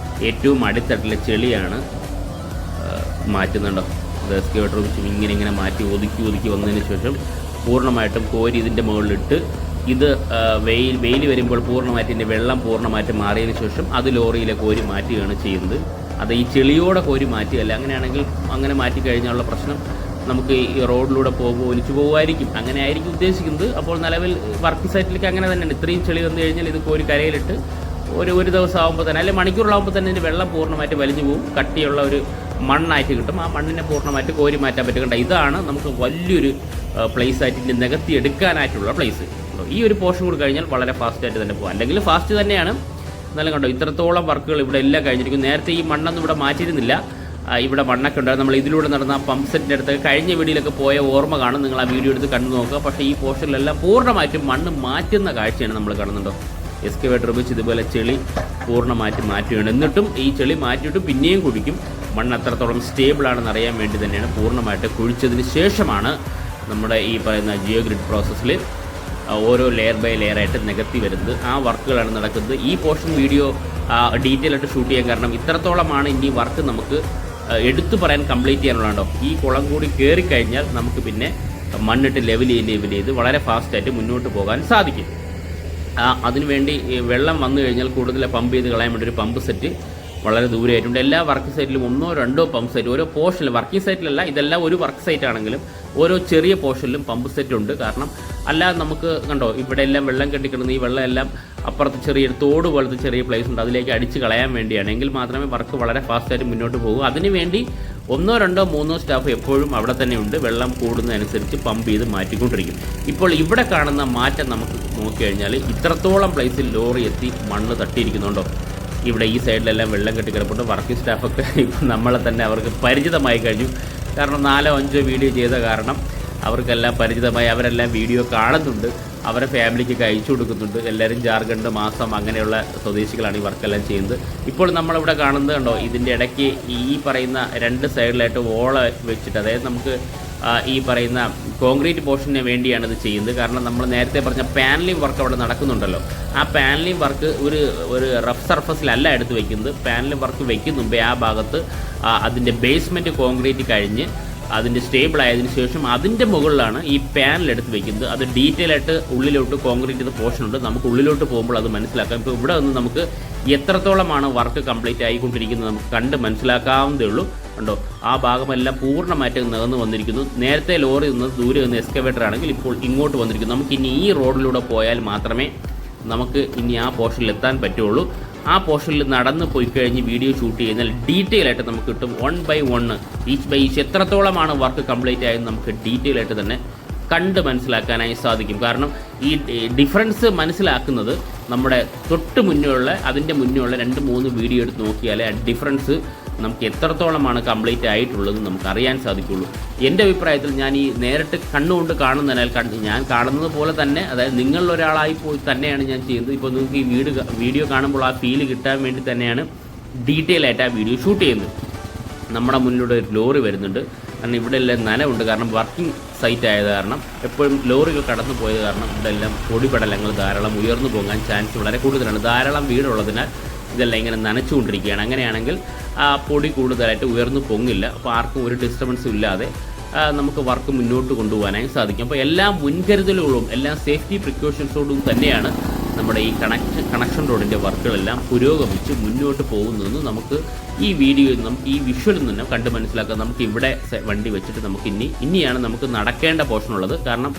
ഏറ്റവും അടിത്തട്ടിലെ ചെളിയാണ് മാറ്റുന്നുണ്ടോ. അത് എക്സ്കവേറ്റർ വെച്ച് ഇങ്ങനെ മാറ്റി ഒതുക്കി വന്നതിന് ശേഷം പൂർണ്ണമായിട്ടും കോരി ഇതിൻ്റെ മുകളിലിട്ട് ഇത് വെയിൽ വരുമ്പോൾ പൂർണ്ണമായിട്ട് ഇതിൻ്റെ വെള്ളം പൂർണ്ണമായിട്ട് മാറിയതിന് ശേഷം അത് ലോറിയിലെ കോരി മാറ്റുകയാണ് ചെയ്യുന്നത്. അത് ഈ ചെളിയോടെ കോരി മാറ്റുകയല്ല. അങ്ങനെയാണെങ്കിൽ അങ്ങനെ മാറ്റിക്കഴിഞ്ഞാലുള്ള പ്രശ്നം നമുക്ക് ഈ റോഡിലൂടെ പോകുമ്പോൾ ഒലിച്ചു പോകുമായിരിക്കും. അങ്ങനെ ആയിരിക്കും ഉദ്ദേശിക്കുന്നത്. അപ്പോൾ നിലവിൽ വർക്ക് സൈറ്റിലേക്ക് അങ്ങനെ തന്നെയാണ്. ഇത്രയും ചെളി വന്നു കഴിഞ്ഞാൽ ഇത് കോരി കരയിലിട്ട് ഒരു ദിവസം ആകുമ്പോൾ തന്നെ, അല്ലെങ്കിൽ മണിക്കൂറിലാകുമ്പോൾ തന്നെ ഇതിൻ്റെ വെള്ളം പൂർണ്ണമായിട്ട് വലിഞ്ഞു പോകും. കട്ടിയുള്ള ഒരു മണ്ണായിട്ട് കിട്ടും. ആ മണ്ണിനെ പൂർണ്ണമായിട്ട് കോരി മാറ്റാൻ പറ്റും. ഇതാണ് നമുക്ക് വലിയൊരു പ്ലേസ് ആയിട്ട് ഇതിൻ്റെ നികത്തി എടുക്കാനായിട്ടുള്ള പ്ലേസ്. ഈ ഒരു പോർഷൻ കൂടി കഴിഞ്ഞാൽ വളരെ ഫാസ്റ്റായിട്ട് തന്നെ പോകും. അല്ലെങ്കിൽ ഫാസ്റ്റ് തന്നെയാണ്. എന്നാലും കണ്ടോ, ഇത്രത്തോളം വർക്കുകൾ ഇവിടെ എല്ലാം കഴിഞ്ഞിരിക്കും. നേരത്തെ ഈ മണ്ണൊന്നും ഇവിടെ മാറ്റിയിരുന്നില്ല. ഇവിടെ മണ്ണൊക്കെ ഉണ്ടായിരുന്നു. നമ്മൾ ഇതിലൂടെ നടന്ന പമ്പ് സെറ്റിൻ്റെ അടുത്ത് കഴിഞ്ഞ വീഡിയോയിലൊക്കെ പോയ ഓർമ്മ കാണും. നിങ്ങൾ ആ വീഡിയോ എടുത്ത് കണ്ടു നോക്കുക. പക്ഷേ ഈ പോർഷനിലെല്ലാം പൂർണ്ണമായിട്ടും മണ്ണ് മാറ്റുന്ന കാഴ്ചയാണ് നമ്മൾ കാണുന്നുണ്ടോ. എക്സ്കവേറ്റർ ഉപയോഗിച്ച് ഇതുപോലെ ചെളി പൂർണ്ണമായിട്ട് മാറ്റുകയാണ്. എന്നിട്ടും ഈ ചെളി മാറ്റിയിട്ട് പിന്നെയും കുഴിക്കും. മണ്ണ് അത്രത്തോളം സ്റ്റേബിളാണെന്ന് അറിയാൻ വേണ്ടി തന്നെയാണ് പൂർണ്ണമായിട്ട് കുഴിച്ചതിന് ശേഷമാണ് നമ്മുടെ ഈ പറയുന്ന ജിയോ ഗ്രിഡ് പ്രോസസ്സിൽ ഓരോ ലെയർ ബൈ ലെയർ ആയിട്ട് നികത്തി വരുന്നത്. ആ വർക്കുകളാണ് നടക്കുന്നത്. ഈ പോർഷൻ വീഡിയോ ഡീറ്റെയിൽ ആയിട്ട് ഷൂട്ട് ചെയ്യാൻ കാരണം ഇത്രത്തോളമാണ് ഇനി വർക്ക് നമുക്ക് എടുത്തു പറയാൻ കംപ്ലീറ്റ് ചെയ്യാനുള്ളതാണോ. ഈ കുളം കൂടി കയറിക്കഴിഞ്ഞാൽ നമുക്ക് പിന്നെ മണ്ണിട്ട് ലെവൽ ചെയ്ത് വളരെ ഫാസ്റ്റായിട്ട് മുന്നോട്ട് പോകാൻ സാധിക്കും. അതിനുവേണ്ടി വെള്ളം വന്നു കഴിഞ്ഞാൽ കൂടുതൽ പമ്പ് ചെയ്ത് കളയാൻ വേണ്ടി ഒരു പമ്പ് സെറ്റ് വളരെ ദൂരെയായിട്ടുണ്ട്. എല്ലാ വർക്ക് സൈറ്റിലും 1 or 2 പമ്പ് സെറ്റ് ഓരോ പോർഷനിലും, വർക്കിംഗ് സൈറ്റിലല്ല, ഇതെല്ലാം ഒരു വർക്ക് സൈറ്റ് ആണെങ്കിലും ഓരോ ചെറിയ പോർഷനിലും പമ്പ് സെറ്റ് ഉണ്ട്. കാരണം അല്ലാതെ നമുക്ക് കണ്ടോ, ഇവിടെ എല്ലാം വെള്ളം കെട്ടിക്കിടന്ന് ഈ വെള്ളം എല്ലാം അപ്പുറത്ത് ചെറിയൊരു തോട് പോലത്തെ ചെറിയ പ്ലേസ് ഉണ്ട്, അതിലേക്ക് അടിച്ച് കളയാൻ വേണ്ടിയാണ്. എങ്കിൽ മാത്രമേ വർക്ക് വളരെ ഫാസ്റ്റായിട്ട് മുന്നോട്ട് പോകൂ. അതിനുവേണ്ടി 1 or 2 സ്റ്റാഫ് എപ്പോഴും അവിടെ തന്നെ ഉണ്ട്. വെള്ളം കൂടുന്നതനുസരിച്ച് പമ്പ് ചെയ്ത് മാറ്റിക്കൊണ്ടിരിക്കും. ഇപ്പോൾ ഇവിടെ കാണുന്ന മാറ്റം നമുക്ക് നോക്കിക്കഴിഞ്ഞാൽ ഇത്രത്തോളം പ്ലേസിൽ ലോറി എത്തി മണ്ണ് തട്ടിയിരിക്കുന്നുണ്ടോ. ഇവിടെ ഈ സൈഡിലെല്ലാം വെള്ളം കെട്ടിക്കിടപ്പുണ്ട്. വർക്കിംഗ് സ്റ്റാഫൊക്കെ ഇപ്പം നമ്മളെ തന്നെ അവർക്ക് പരിചിതമായി കഴിഞ്ഞു. കാരണം 4-5 വീഡിയോ ചെയ്ത കാരണം അവർക്കെല്ലാം പരിചിതമായി. അവരെല്ലാം വീഡിയോ കാണുന്നുണ്ട്, അവരെ ഫാമിലിക്ക് അയച്ചു കൊടുക്കുന്നുണ്ട്. എല്ലാവരും ജാർഖണ്ഡ്, മാസം അങ്ങനെയുള്ള സ്വദേശികളാണ് ഈ വർക്കെല്ലാം ചെയ്യുന്നത്. ഇപ്പോൾ നമ്മളിവിടെ കാണുന്നത് കണ്ടോ, ഇതിൻ്റെ ഇടയ്ക്ക് ഈ പറയുന്ന 2 സൈഡിലായിട്ട് ഓള വെച്ചിട്ട്, അതായത് നമുക്ക് ഈ പറയുന്ന കോൺക്രീറ്റ് പോർഷന് വേണ്ടിയാണ് ഇത് ചെയ്യുന്നത്. കാരണം നമ്മൾ നേരത്തെ പറഞ്ഞ പാനലിംഗ് വർക്ക് അവിടെ നടക്കുന്നുണ്ടല്ലോ. ആ പാനലിംഗ് വർക്ക് ഒരു റഫ് സർഫസിലല്ല എടുത്ത് വയ്ക്കുന്നത്. പാനലിംഗ് വർക്ക് വയ്ക്കുന്ന മുമ്പേ ആ ഭാഗത്ത് അതിൻ്റെ ബേസ്മെൻറ്റ് കോൺക്രീറ്റ് കഴിഞ്ഞ് അതിൻ്റെ സ്റ്റേബിൾ ആയതിനു ശേഷം അതിൻ്റെ മുകളിലാണ് ഈ പാനൽ എടുത്ത് വയ്ക്കുന്നത്. അത് ഡീറ്റെയിൽ ആയിട്ട് ഉള്ളിലോട്ട് കോൺക്രീറ്റ് ചെയ്ത പോർഷൻ ഉണ്ട്. നമുക്ക് ഉള്ളിലോട്ട് പോകുമ്പോൾ അത് മനസ്സിലാക്കാം. ഇപ്പോൾ ഇവിടെ നിന്ന് നമുക്ക് എത്രത്തോളമാണ് വർക്ക് കംപ്ലീറ്റ് ആയിക്കൊണ്ടിരിക്കുന്നത് നമുക്ക് കണ്ട് മനസ്സിലാക്കാവുന്നതേ ഉള്ളൂ. കണ്ടോ, ആ ഭാഗമെല്ലാം പൂർണ്ണമായിട്ട് നികന്നു വന്നിരിക്കുന്നു. നേരത്തെ ലോറി നിന്ന് ദൂരെ നിന്ന് എക്സ്കവേറ്റർ ആണെങ്കിൽ ഇപ്പോൾ ഇങ്ങോട്ട് വന്നിരിക്കുന്നു. നമുക്ക് ഇനി ഈ റോഡിലൂടെ പോയാൽ മാത്രമേ നമുക്ക് ഇനി ആ പോർഷനിൽ എത്താൻ പറ്റുള്ളൂ. ആ പോർഷനിൽ നടന്ന് പോയി കഴിഞ്ഞ് വീഡിയോ ഷൂട്ട് ചെയ്യുന്നാൽ ഡീറ്റെയിൽ ആയിട്ട് നമുക്ക് കിട്ടും. 1 by 1 ഈച്ച് ബൈ ഈച്ച് എത്രത്തോളമാണ് വർക്ക് കംപ്ലീറ്റ് ആയത് നമുക്ക് ഡീറ്റെയിൽ ആയിട്ട് തന്നെ കണ്ട് മനസ്സിലാക്കാനായി സാധിക്കും. കാരണം ഈ ഡിഫറൻസ് മനസ്സിലാക്കുന്നത് നമ്മുടെ തൊട്ട് മുന്നേയുള്ള അതിൻ്റെ മുന്നേയുള്ള 2-3 വീഡിയോ എടുത്ത് നോക്കിയാലേ ആ ഡിഫറൻസ് നമുക്ക് എത്രത്തോളമാണ് കംപ്ലീറ്റ് ആയിട്ടുള്ളത് നമുക്കറിയാൻ സാധിക്കുള്ളൂ. എൻ്റെ അഭിപ്രായത്തിൽ ഞാൻ ഈ നേരിട്ട് കണ്ണുകൊണ്ട് കാണുന്നതിനാൽ ഞാൻ കാണുന്നത് പോലെ തന്നെ, അതായത് നിങ്ങളിലൊരാളായി പോയി തന്നെയാണ് ഞാൻ ചെയ്യുന്നത്. ഇപ്പോൾ നിങ്ങൾക്ക് ഈ വീഡിയോ കാണുമ്പോൾ ആ ഫീല് കിട്ടാൻ വേണ്ടി തന്നെയാണ് ഡീറ്റെയിൽ ആയിട്ട് ആ വീഡിയോ ഷൂട്ട് ചെയ്യുന്നത്. നമ്മുടെ മുന്നിലൂടെ ഒരു ലോറി വരുന്നുണ്ട്. കാരണം ഇവിടെ എല്ലാം നനവുണ്ട്. കാരണം വർക്കിംഗ് സൈറ്റ് ആയത് കാരണം എപ്പോഴും ലോറികൾ കടന്നു പോയത് കാരണം ഇവിടെ എല്ലാം പൊടിപടലങ്ങൾ ധാരാളം ഉയർന്നു പോകാൻ ചാൻസ് വളരെ കൂടുതലാണ്. ധാരാളം വീടുള്ളതിനാൽ ഇതെല്ലാം ഇങ്ങനെ നനച്ചുകൊണ്ടിരിക്കുകയാണ്. അങ്ങനെയാണെങ്കിൽ ആ പൊടി കൂടുതലായിട്ട് ഉയർന്നു പൊങ്ങില്ല. അപ്പോൾ ആർക്കും ഒരു ഡിസ്റ്റർബൻസും ഇല്ലാതെ നമുക്ക് വർക്ക് മുന്നോട്ട് കൊണ്ടുപോകാനായി സാധിക്കും. അപ്പോൾ എല്ലാ മുൻകരുതലുകളും എല്ലാ സേഫ്റ്റി പ്രിക്കോഷൻസോടും തന്നെയാണ് നമ്മുടെ ഈ കണക്ഷൻ റോഡിൻ്റെ വർക്കുകളെല്ലാം പുരോഗമിച്ച് മുന്നോട്ട് പോകുന്നതെന്ന് നമുക്ക് ഈ വീഡിയോയിൽ നമുക്ക് ഈ വിഷ്വലിൽ നിന്ന് കണ്ട് മനസ്സിലാക്കാം. നമുക്ക് ഇവിടെ വണ്ടി വെച്ചിട്ട് നമുക്ക് ഇനിയാണ് നമുക്ക് നടക്കേണ്ട പോർഷനുള്ളത്. കാരണം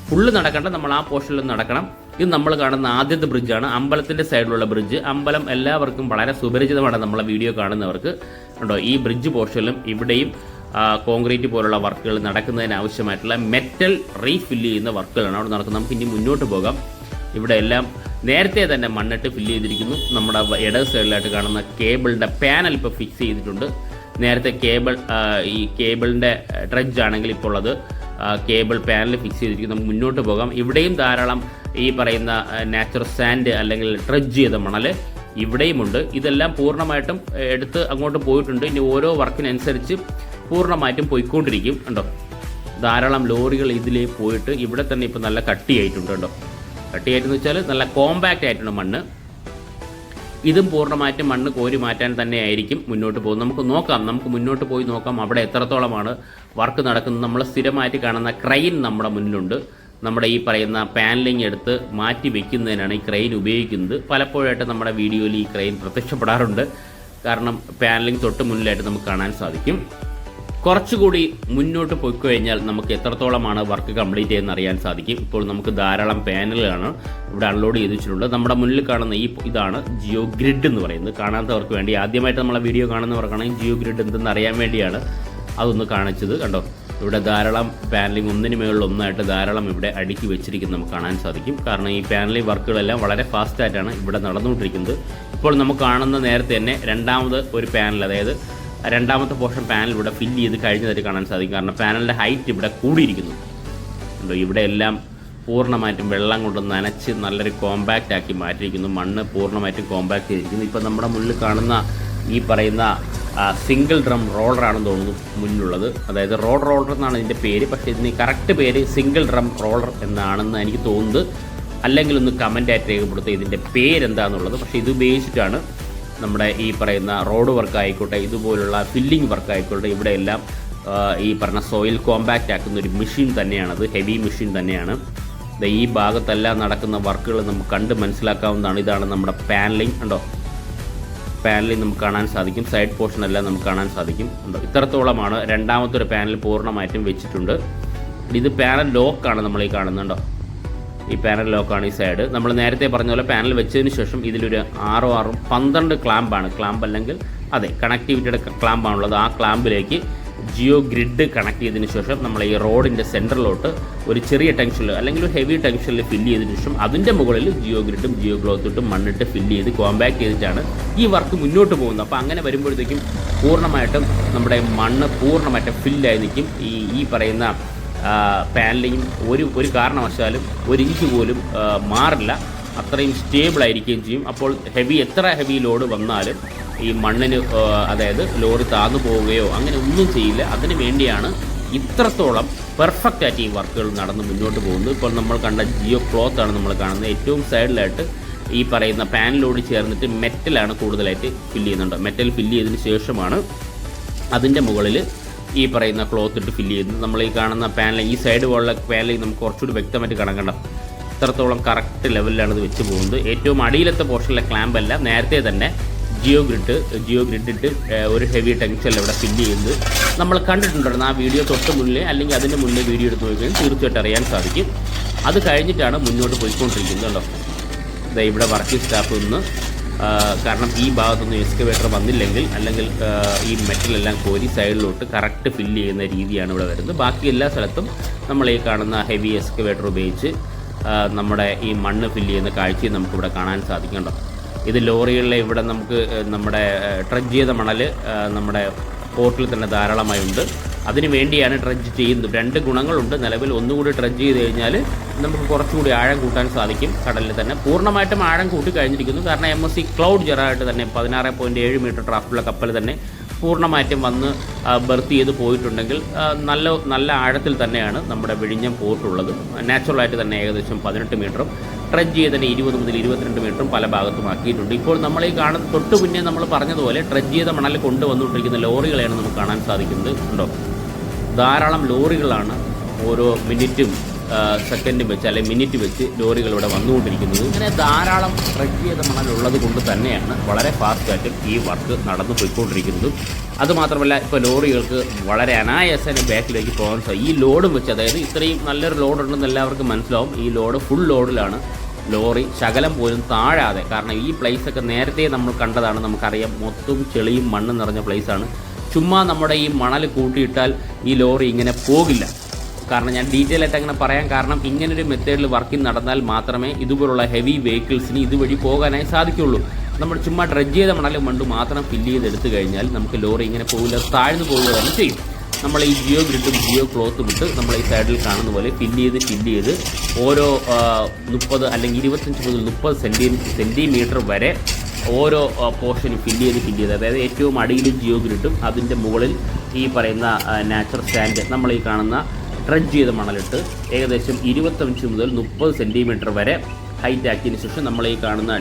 ഫുള്ള് നടക്കേണ്ട, നമ്മൾ ആ പോർഷനിൽ നടക്കണം. ഇത് നമ്മൾ കാണുന്ന ആദ്യത്തെ ബ്രിഡ്ജാണ്, അമ്പലത്തിൻ്റെ സൈഡിലുള്ള ബ്രിഡ്ജ്. അമ്പലം എല്ലാവർക്കും വളരെ സുപരിചിതമാണ് നമ്മളെ വീഡിയോ കാണുന്നവർക്ക്. കണ്ടോ, ഈ ബ്രിഡ്ജ് പോർഷനിലും ഇവിടെയും കോൺക്രീറ്റ് പോലുള്ള വർക്കുകൾ നടക്കുന്നതിനാവശ്യമായിട്ടുള്ള മെറ്റൽ റീഫില്ല് ചെയ്യുന്ന വർക്കുകളാണ് അവിടെ നടക്കുന്നത്. നമുക്ക് ഇനി മുന്നോട്ട് പോകാം. ഇവിടെ എല്ലാം നേരത്തെ തന്നെ മണ്ണിട്ട് ഫില്ല് ചെയ്തിരിക്കുന്നു. നമ്മുടെ ഇടത് സൈഡിലായിട്ട് കാണുന്ന കേബിളിൻ്റെ പാനൽ ഇപ്പോൾ ഫിക്സ് ചെയ്തിട്ടുണ്ട്. നേരത്തെ ഈ കേബിളിൻ്റെ ഡ്രഡ്ജ് ആണെങ്കിൽ ഇപ്പോൾ അത് കേബിൾ പാനൽ ഫിക്സ് ചെയ്തിരിക്കും. നമുക്ക് മുന്നോട്ട് പോകാം. ഇവിടെയും ധാരാളം ഈ പറയുന്ന നാച്ചുറൽ സാൻഡ് അല്ലെങ്കിൽ ട്രഡ്ജ് ചെയ്ത മണൽ ഇവിടെയുമുണ്ട്. ഇതെല്ലാം പൂർണ്ണമായിട്ടും എടുത്ത് അങ്ങോട്ട് പോയിട്ടുണ്ട്. ഇനി ഓരോ വർക്കിനനുസരിച്ച് പൂർണ്ണമായിട്ടും പോയിക്കൊണ്ടിരിക്കും. കണ്ടോ, ധാരാളം ലോറികൾ ഇതിലേ പോയിട്ട് ഇവിടെ തന്നെ ഇപ്പോൾ നല്ല കട്ടിയായിട്ടുണ്ട്. കണ്ടോ, കട്ടിയായിട്ടെന്ന് വെച്ചാൽ നല്ല കോമ്പാക്റ്റ് ആയിട്ടുണ്ട് മണ്ണ്. ഇതും പൂർണ്ണമായിട്ടും മണ്ണ് കോരി മാറ്റാൻ തന്നെ ആയിരിക്കും മുന്നോട്ട് പോകുന്നത്. നമുക്ക് മുന്നോട്ട് പോയി നോക്കാം അവിടെ എത്രത്തോളമാണ് വർക്ക് നടക്കുന്നത്. നമ്മൾ സ്ഥിരമായിട്ട് കാണുന്ന ക്രെയിൻ നമ്മുടെ മുന്നിലുണ്ട്. നമ്മുടെ ഈ പറയുന്ന പാനലിംഗ് എടുത്ത് മാറ്റി വെക്കുന്നതിനാണ് ഈ ക്രെയിൻ ഉപയോഗിക്കുന്നത്. പലപ്പോഴായിട്ട് നമ്മുടെ വീഡിയോയിൽ ഈ ക്രെയിൻ പ്രത്യക്ഷപ്പെടാറുണ്ട്. കാരണം പാനലിംഗ് തൊട്ട് മുന്നിലായിട്ട് നമുക്ക് കാണാൻ സാധിക്കും. കുറച്ചുകൂടി മുന്നോട്ട് പോയി കഴിഞ്ഞാൽ നമുക്ക് എത്രത്തോളമാണ് വർക്ക് കംപ്ലീറ്റ് ചെയ്യുന്ന അറിയാൻ സാധിക്കും. ഇപ്പോൾ നമുക്ക് ധാരാളം പാനലുകളാണ് ഇവിടെ അൺലോഡ് ചെയ്ത് വെച്ചിട്ടുള്ളത്. നമ്മുടെ മുന്നിൽ കാണുന്ന ഇതാണ് ജിയോ ഗ്രിഡ് എന്ന് പറയുന്നത്. കാണാത്തവർക്ക് വേണ്ടി, ആദ്യമായിട്ട് നമ്മളെ വീഡിയോ കാണുന്നവർക്കാണെങ്കിൽ ജിയോ ഗ്രിഡ് എന്തെന്ന് അറിയാൻ വേണ്ടിയാണ് അതൊന്ന് കാണിച്ചത്. കണ്ടോ, ഇവിടെ ധാരാളം പാനലിംഗ് ഒന്നിന് മുകളിൽ ഒന്നായിട്ട് ധാരാളം ഇവിടെ അടുക്കി വെച്ചിരിക്കുന്നത് നമുക്ക് കാണാൻ സാധിക്കും. കാരണം ഈ പാനലിംഗ് വർക്കുകളെല്ലാം വളരെ ഫാസ്റ്റായിട്ടാണ് ഇവിടെ നടന്നുകൊണ്ടിരിക്കുന്നത്. ഇപ്പോൾ നമുക്ക് കാണുന്ന നേരത്തെ തന്നെ രണ്ടാമത് ഒരു പാനൽ, അതായത് രണ്ടാമത്തെ പോർഷൻ പാനൽ ഇവിടെ ഫില്ല് ചെയ്ത് കഴിഞ്ഞതായിട്ട് കാണാൻ സാധിക്കും. കാരണം പാനലിൻ്റെ ഹൈറ്റ് ഇവിടെ കൂടിയിരിക്കുന്നു. ഇവിടെ എല്ലാം പൂർണ്ണമായിട്ടും വെള്ളം കൊണ്ട് നനച്ച് നല്ലൊരു കോമ്പാക്റ്റ് ആക്കി മാറ്റിയിരിക്കുന്നു. മണ്ണ് പൂർണ്ണമായിട്ടും കോമ്പാക്റ്റ് ചെയ്തിരിക്കുന്നു. ഇപ്പം നമ്മുടെ മുന്നിൽ കാണുന്ന ഈ പറയുന്ന സിംഗിൾ ഡ്രം റോളറാണെന്ന് തോന്നുന്നു മുന്നിലുള്ളത്. അതായത് റോഡ് റോളർ എന്നാണ് ഇതിൻ്റെ പേര്. പക്ഷേ ഇതിന് കറക്റ്റ് പേര് സിംഗിൾ ഡ്രം റോളർ എന്നാണെന്ന് എനിക്ക് തോന്നുന്നത്. അല്ലെങ്കിൽ ഒന്ന് കമൻ്റായിട്ട് രേഖപ്പെടുത്തുക ഇതിൻ്റെ പേരെന്താണെന്നുള്ളത്. പക്ഷേ ഇത് ഉപയോഗിച്ചിട്ടാണ് നമ്മുടെ ഈ പറയുന്ന റോഡ് വർക്ക് ആയിക്കോട്ടെ, ഇതുപോലുള്ള ഫില്ലിംഗ് വർക്ക് ആയിക്കോട്ടെ, ഇവിടെയെല്ലാം ഈ പറഞ്ഞ സോയിൽ കോമ്പാക്റ്റ് ആക്കുന്ന ഒരു മെഷീൻ തന്നെയാണത്. ഹെവി മെഷീൻ തന്നെയാണ്. ഈ ഭാഗത്തെല്ലാം നടക്കുന്ന വർക്കുകൾ നമുക്ക് കണ്ട് മനസ്സിലാക്കാവുന്നതാണ്. ഇതാണ് നമ്മുടെ പാനലിംഗ്. ഉണ്ടോ, പാനലിംഗ് നമുക്ക് കാണാൻ സാധിക്കും. സൈഡ് പോർഷനെല്ലാം നമുക്ക് കാണാൻ സാധിക്കും. ഉണ്ടോ, ഇത്രത്തോളമാണ് രണ്ടാമത്തെ ഒരു പാനൽ പൂർണ്ണമായിട്ടും വെച്ചിട്ടുണ്ട്. ഇത് പാനൽ ലോക്കാണ് നമ്മൾ ഈ കാണുന്നുണ്ടോ. ഈ പാനൽ ലോക്കാണ് ഈ സൈഡ്. നമ്മൾ നേരത്തെ പറഞ്ഞ പോലെ പാനൽ വെച്ചതിന് ശേഷം ഇതിലൊരു 12 ക്ലാമ്പാണ്. ക്ലാമ്പ് അല്ലെങ്കിൽ അതെ, കണക്ടിവിറ്റിയുടെ ക്ലാമ്പാണുള്ളത്. ആ ക്ലാമ്പിലേക്ക് ജിയോ ഗ്രിഡ് കണക്ട് ചെയ്തതിന് ശേഷം നമ്മൾ ഈ റോഡിൻ്റെ സെൻറ്ററിലോട്ട് ഒരു ചെറിയ ടെൻഷനിൽ അല്ലെങ്കിൽ ഒരു ഹെവി ടെൻഷനിൽ ഫില്ല് ചെയ്തതിന് ശേഷം അതിൻ്റെ മുകളിൽ ജിയോ ഗ്രിഡും ജിയോ ക്ലോത്തും ഇട്ടും മണ്ണിട്ട് ഫില്ല് ചെയ്ത് കോമ്പാക്ട് ചെയ്തിട്ടാണ് ഈ വർക്ക് മുന്നോട്ട് പോകുന്നത്. അപ്പോൾ അങ്ങനെ വരുമ്പോഴത്തേക്കും പൂർണ്ണമായിട്ടും നമ്മുടെ മണ്ണ് പൂർണ്ണമായിട്ടും ഫില്ലായി നിൽക്കും. ഈ പറയുന്ന പാനലിങ്ങും ഒരു കാരണവശാലും ഒരു ഇഞ്ച് പോലും മാറില്ല. അത്രയും സ്റ്റേബിളായിരിക്കുകയും ചെയ്യും. അപ്പോൾ എത്ര ഹെവി ലോഡ് വന്നാലും ഈ മണ്ണിന് അതായത് ലോറി താന്നു പോവുകയോ അങ്ങനെ ഒന്നും ചെയ്യില്ല. അതിന് വേണ്ടിയാണ് ഇത്രത്തോളം പെർഫെക്റ്റ് ആയിട്ട് ഈ വർക്കുകൾ നടന്ന് മുന്നോട്ട് പോകുന്നത്. ഇപ്പോൾ നമ്മൾ കണ്ട ജിയോ ക്ലോത്താണ് നമ്മൾ കാണുന്നത്. ഏറ്റവും സൈഡിലായിട്ട് ഈ പറയുന്ന പാനലോട് ചേർന്നിട്ട് മെറ്റലാണ് കൂടുതലായിട്ട് ഫില്ല് ചെയ്യുന്നുണ്ട്. മെറ്റൽ ഫില്ല് ചെയ്തതിന് ശേഷമാണ് അതിൻ്റെ മുകളിൽ ഈ പറയുന്ന ക്ലോത്ത് ഇട്ട് ഫില്ല് ചെയ്യുന്നത്. നമ്മൾ ഈ കാണുന്ന പാനൽ, ഈ സൈഡ് പോലുള്ള പാനലിൽ നമുക്ക് കുറച്ചുകൂടി വ്യക്തമായിട്ട് കാണാൻ ഇത്രത്തോളം കറക്റ്റ് ലെവലിലാണ് ഇത് വെച്ച് പോകുന്നത്. ഏറ്റവും അടിയിലത്തെ പോർഷനിലെ ക്ലാമ്പല്ല, നേരത്തെ തന്നെ ജിയോ ഗ്രിഡ് ഇട്ട് ഒരു ഹെവി ടെൻഷനിൽ ഇവിടെ ഫില്ല് ചെയ്യുന്നത് നമ്മൾ കണ്ടിട്ടുണ്ടായിരുന്നു. ആ വീഡിയോ തൊട്ട് മുന്നേ അല്ലെങ്കിൽ അതിൻ്റെ മുന്നേ വീഡിയോ എടുത്ത് നോക്കിയാൽ തീർച്ചയായിട്ടും അറിയാൻ സാധിക്കും. അത് കഴിഞ്ഞിട്ടാണ് മുന്നോട്ട് പോയിക്കൊണ്ടിരിക്കുന്നത്. കേട്ടോ, ഇവിടെ വർക്കിംഗ് സ്റ്റാഫ് നിന്ന് കാരണം ഈ ഭാഗത്തൊന്നും എക്സ്കവേറ്റർ വന്നില്ലെങ്കിൽ അല്ലെങ്കിൽ ഈ മെറ്റലെല്ലാം കോരി സൈഡിലോട്ട് കറക്റ്റ് ഫില്ല് ചെയ്യുന്ന രീതിയാണ് ഇവിടെ വരുന്നത്. ബാക്കി എല്ലാ സ്ഥലത്തും നമ്മൾ ഈ കാണുന്ന ഹെവി എക്സ്കവേറ്റർ ഉപയോഗിച്ച് നമ്മുടെ ഈ മണ്ണ് ഫില്ല് ചെയ്യുന്ന കാഴ്ചയും നമുക്കിവിടെ കാണാൻ സാധിക്കുന്നുണ്ടോ. ഇത് ലോറികളിലെ ഇവിടെ നമുക്ക് നമ്മുടെ ട്രഡ്ജ് ചെയ്ത മണൽ നമ്മുടെ പോർട്ടിൽ തന്നെ ധാരാളമായി ഉണ്ട്. അതിന് വേണ്ടിയാണ് ട്രഡ്ജ് ചെയ്യുന്നത്. 2 ഗുണങ്ങളുണ്ട് നിലവിൽ. ഒന്നുകൂടി ട്രഡ്ജ് ചെയ്ത് കഴിഞ്ഞാൽ നമുക്ക് കുറച്ചുകൂടി ആഴം കൂട്ടാൻ സാധിക്കും. കടലിൽ തന്നെ പൂർണ്ണമായിട്ടും ആഴം കൂട്ടി കഴിഞ്ഞിരിക്കുന്നു. കാരണം MSC ക്ലൗഡ് ജെറായിട്ട് തന്നെ 16.7 മീറ്റർ ഡ്രാഫ്റ്റുള്ള കപ്പൽ തന്നെ പൂർണ്ണമായിട്ടും വന്ന് ബർത്ത് ചെയ്ത് പോയിട്ടുണ്ടെങ്കിൽ നല്ല ആഴത്തിൽ തന്നെയാണ് നമ്മുടെ വിഴിഞ്ഞം പോർട്ടുള്ളത്. നാച്ചുറലായിട്ട് തന്നെ ഏകദേശം 18 മീറ്ററും ട്രഡ്ജ് ചെയ്ത് തന്നെ 20 മുതൽ 22 മീറ്ററും പല ഭാഗത്തും ആക്കിയിട്ടുണ്ട്. ഇപ്പോൾ നമ്മൾ ഈ കാണുന്ന തൊട്ട് മുന്നേ നമ്മൾ പറഞ്ഞതുപോലെ ട്രഡ്ജ് ചെയ്ത മണൽ കൊണ്ടുവന്നുകൊണ്ടിരിക്കുന്ന ലോറികളെയാണ് നമുക്ക് കാണാൻ സാധിക്കുന്നത്. ഉണ്ടോ, ധാരാളം ലോറികളാണ് ഓരോ മിനിറ്റും സെക്കൻഡും വെച്ച് അല്ലെങ്കിൽ മിനിറ്റ് വെച്ച് ലോറികൾ ഇവിടെ വന്നുകൊണ്ടിരിക്കുന്നത്. ഇങ്ങനെ ധാരാളം ട്രഡ്ജ് ചെയ്ത മണലുള്ളത് കൊണ്ട് തന്നെയാണ് വളരെ ഫാസ്റ്റായിട്ടും ഈ വർക്ക് നടന്നു പോയിക്കൊണ്ടിരിക്കുന്നത്. അതുമാത്രമല്ല ഇപ്പോൾ ലോറികൾക്ക് വളരെ അനായാസേന ബാക്കിലേക്ക് പോകാൻ സാധിക്കും. ഈ ലോഡും വെച്ച്, അതായത് ഇത്രയും നല്ലൊരു ലോഡുണ്ടെന്ന് എല്ലാവർക്കും മനസ്സിലാവും. ഈ ലോഡ് ഫുൾ ലോഡിലാണ് ലോറി ശകലം പോലും താഴാതെ. കാരണം ഈ പ്ലേസൊക്കെ നേരത്തെ നമ്മൾ കണ്ടതാണ്, നമുക്കറിയാം. മൊത്തം ചെളിയും മണ്ണും നിറഞ്ഞ പ്ലേസാണ്. ചുമ്മാ നമ്മുടെ ഈ മണൽ കൂട്ടിയിട്ടാൽ ഈ ലോറി ഇങ്ങനെ പോകില്ല. കാരണം ഞാൻ ഡീറ്റെയിൽ ആയിട്ട് അങ്ങനെ പറയാൻ കാരണം ഇങ്ങനൊരു മെത്തേഡിൽ വർക്കിംഗ് നടന്നാൽ മാത്രമേ ഇതുപോലുള്ള ഹെവി വെഹിക്കിൾസിന് ഇതുവഴി പോകാനായി സാധിക്കുള്ളൂ. നമ്മൾ ചുമ്മാ ഡ്രഡ്ജ് ചെയ്ത മണൽ മണ്ണ് മാത്രം ഫില്ല് ചെയ്തെടുത്തു കഴിഞ്ഞാൽ നമുക്ക് ലോറി ഇങ്ങനെ പോകില്ല, താഴ്ന്നു പോവുക തന്നെ ചെയ്യും. നമ്മൾ ഈ ജിയോ ഗ്രിഡും ജിയോ ക്ലോത്തും ഇട്ട് നമ്മൾ ഈ സൈഡിൽ കാണുന്ന പോലെ ഫില്ല് ചെയ്ത് ഓരോ 30 അല്ലെങ്കിൽ 25 മുതൽ 30 സെൻറ്റിമീറ്റർ വരെ ഓരോ പോർഷനും ഫില്ല് ചെയ്ത് അതായത് ഏറ്റവും അടിയിൽ ജിയോ ഗ്രിഡും അതിൻ്റെ മുകളിൽ ഈ പറയുന്ന നാച്ചുറൽ സാൻഡ് നമ്മൾ ഈ കാണുന്ന ഡ്രഡ്ജ് ചെയ്ത മണലിട്ട് ഏകദേശം 25 മുതൽ 30 സെൻറ്റിമീറ്റർ വരെ ഹൈറ്റ് ആക്കിയതിന് ശേഷം നമ്മൾ ഈ കാണുന്ന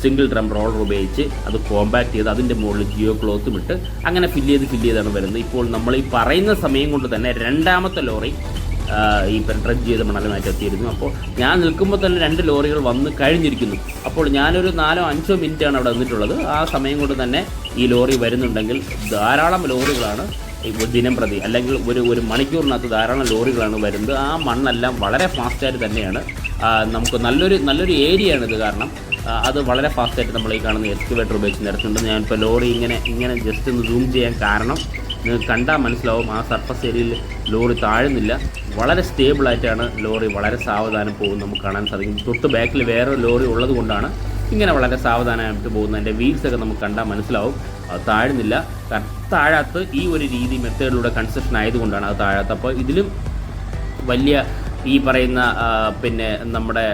സിംഗിൾ ഡ്രം റോളർ ഉപയോഗിച്ച് അത് കോമ്പാക്ട് ചെയ്ത് അതിൻ്റെ മുകളിൽ ജിയോ ക്ലോത്തും ഇട്ട് അങ്ങനെ ഫില്ല് ചെയ്താണ് വരുന്നത്. ഇപ്പോൾ നമ്മൾ ഈ പറയുന്ന സമയം കൊണ്ട് തന്നെ രണ്ടാമത്തെ ലോറി ഈ ഡ്രഡ്ജ് ചെയ്ത മണലുമായിട്ട് എത്തിയിരുന്നു. അപ്പോൾ ഞാൻ നിൽക്കുമ്പോൾ തന്നെ 2 ലോറികൾ വന്ന് കഴിഞ്ഞിരിക്കുന്നു. അപ്പോൾ ഞാനൊരു 4-5 മിനിറ്റാണ് അവിടെ നിന്നിട്ടുള്ളത്. ആ സമയം കൊണ്ട് തന്നെ ഈ ലോറി വരുന്നുണ്ടെങ്കിൽ ധാരാളം ലോറികളാണ് ദിനം പ്രതി അല്ലെങ്കിൽ ഒരു മണിക്കൂറിനകത്ത് ധാരാളം ലോറികളാണ് വരുന്നത്. ആ മണ്ണെല്ലാം വളരെ ഫാസ്റ്റായിട്ട് തന്നെയാണ് നമുക്ക് നല്ലൊരു ഏരിയയാണിത്. കാരണം അത് വളരെ ഫാസ്റ്റായിട്ട് നമ്മൾ ഈ കാണുന്ന എക്സ്കവേറ്റർ ഉപയോഗിച്ച് നിരത്തുന്നുണ്ട്. ഞാനിപ്പോൾ ലോറി ഇങ്ങനെ ജസ്റ്റ് ഒന്ന് സൂം ചെയ്യാൻ കാരണം നിങ്ങൾക്ക് കണ്ടാൽ മനസ്സിലാവും ആ സർഫസ് ഏരിയയിൽ ലോറി താഴുന്നില്ല. വളരെ സ്റ്റേബിളായിട്ടാണ് ലോറി വളരെ സാവധാനം പോകുന്നത് നമുക്ക് കാണാൻ സാധിക്കും. തൊട്ട് ബാക്കിൽ വേറെ ലോറി ഉള്ളത് കൊണ്ടാണ് ഇങ്ങനെ വളരെ സാവധാനമായിട്ട് പോകുന്നത്. അതിൻ്റെ വീൽസൊക്കെ നമുക്ക് കണ്ടാൽ മനസ്സിലാവും അത് താഴുന്നില്ല. താഴാത്ത് ഈ ഒരു രീതി മെത്തേഡിലൂടെ കൺസ്ട്രക്ഷൻ ആയതുകൊണ്ടാണ് അത് താഴാത്ത. അപ്പോൾ ഇതിലും വലിയ ഈ പറയുന്ന പിന്നെ നമ്മുടെ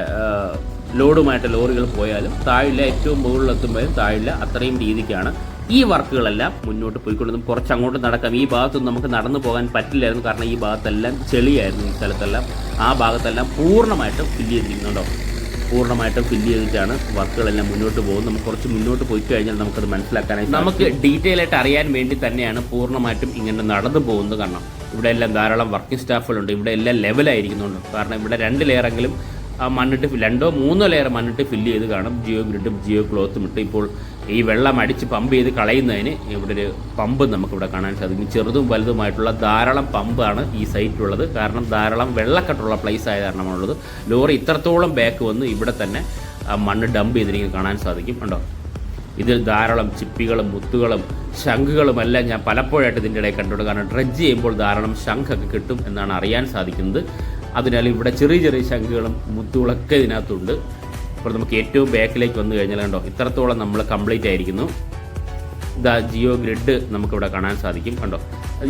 ലോഡുമായിട്ട് ലോറികൾ പോയാലും താഴില്ല, ഏറ്റവും മുകളിലെത്തുമ്പോഴും താഴില്ല. അത്രയും രീതിക്കാണ് ഈ വർക്കുകളെല്ലാം മുന്നോട്ട് പോയിക്കൊണ്ടതും. കുറച്ച് അങ്ങോട്ട് നടക്കാം. ഈ ഭാഗത്തൊന്നും നമുക്ക് നടന്നു പോകാൻ പറ്റില്ലായിരുന്നു, കാരണം ഈ ഭാഗത്തെല്ലാം ചെളിയായിരുന്നു. ഈ സ്ഥലത്തെല്ലാം ആ ഭാഗത്തെല്ലാം പൂർണ്ണമായിട്ടും ഫില്ല് ചെയ്തിരിക്കുന്നുണ്ടോ, പൂർണ്ണമായിട്ടും ഫില്ല് ചെയ്തിട്ടാണ് വർക്കുകളെല്ലാം മുന്നോട്ട് പോകുന്നത്. നമുക്ക് കുറച്ച് മുന്നോട്ട് പോയി കഴിഞ്ഞാൽ നമുക്കത് മനസ്സിലാക്കാനായി നമുക്ക് ഡീറ്റെയിൽ ആയിട്ട് അറിയാൻ വേണ്ടി തന്നെയാണ് പൂർണ്ണമായിട്ടും ഇങ്ങനെ നടന്നു പോകുന്നത്. കാരണം ഇവിടെ എല്ലാം ധാരാളം വർക്കിംഗ് സ്റ്റാഫുകളുണ്ട്. ഇവിടെ എല്ലാം ലെവലായിരിക്കുന്നുണ്ട്. കാരണം ഇവിടെ 2 ലെയറെങ്കിലും മണ്ണിട്ട് 2-3 ലെയർ മണ്ണിട്ട് ഫില്ല് ചെയ്ത് കാണും. ജിയോ ഗ്രിഡും ജിയോ ക്ലോത്തും ഇട്ട് ഇപ്പോൾ ഈ വെള്ളം അടിച്ച് പമ്പ് ചെയ്ത് കളയുന്നതിന് ഇവിടെ ഒരു പമ്പ് നമുക്കിവിടെ കാണാൻ സാധിക്കും. ചെറുതും വലുതുമായിട്ടുള്ള ധാരാളം പമ്പാണ് ഈ സൈറ്റിലുള്ളത്. കാരണം ധാരാളം വെള്ളക്കെട്ടുള്ള പ്ലേസ് ആയ കാരണമാണുള്ളത്. ലോറി ഇത്രത്തോളം ബാക്ക് വന്ന് ഇവിടെ തന്നെ മണ്ണ് ഡംപ് ചെയ്തിരിക്കുന്നത് കാണാൻ സാധിക്കും. ഉണ്ടോ, ഇതിൽ ധാരാളം ചിപ്പികളും മുത്തുകളും ശംഖുകളും എല്ലാം ഞാൻ പലപ്പോഴായിട്ട് ഇതിൻ്റെ ഇടയിൽ കണ്ടിട്ടുണ്ട്. കാരണം ഡ്രഡ്ജ് ചെയ്യുമ്പോൾ ധാരാളം ശംഖൊക്കെ കിട്ടും എന്നാണ് അറിയാൻ സാധിക്കുന്നത്. അതിനാൽ ഇവിടെ ചെറിയ ശംഖുകളും മുത്തുകളൊക്കെ ഇതിനകത്തുണ്ട്. അപ്പോൾ നമുക്ക് ഏറ്റവും ബാക്കിലേക്ക് വന്നു കഴിഞ്ഞാൽ കണ്ടോ ഇത്രത്തോളം നമ്മൾ കംപ്ലീറ്റ് ആയിരിക്കുന്നു. ഇതാ ജിയോ ഗ്രിഡ് നമുക്കിവിടെ കാണാൻ സാധിക്കും. കണ്ടോ,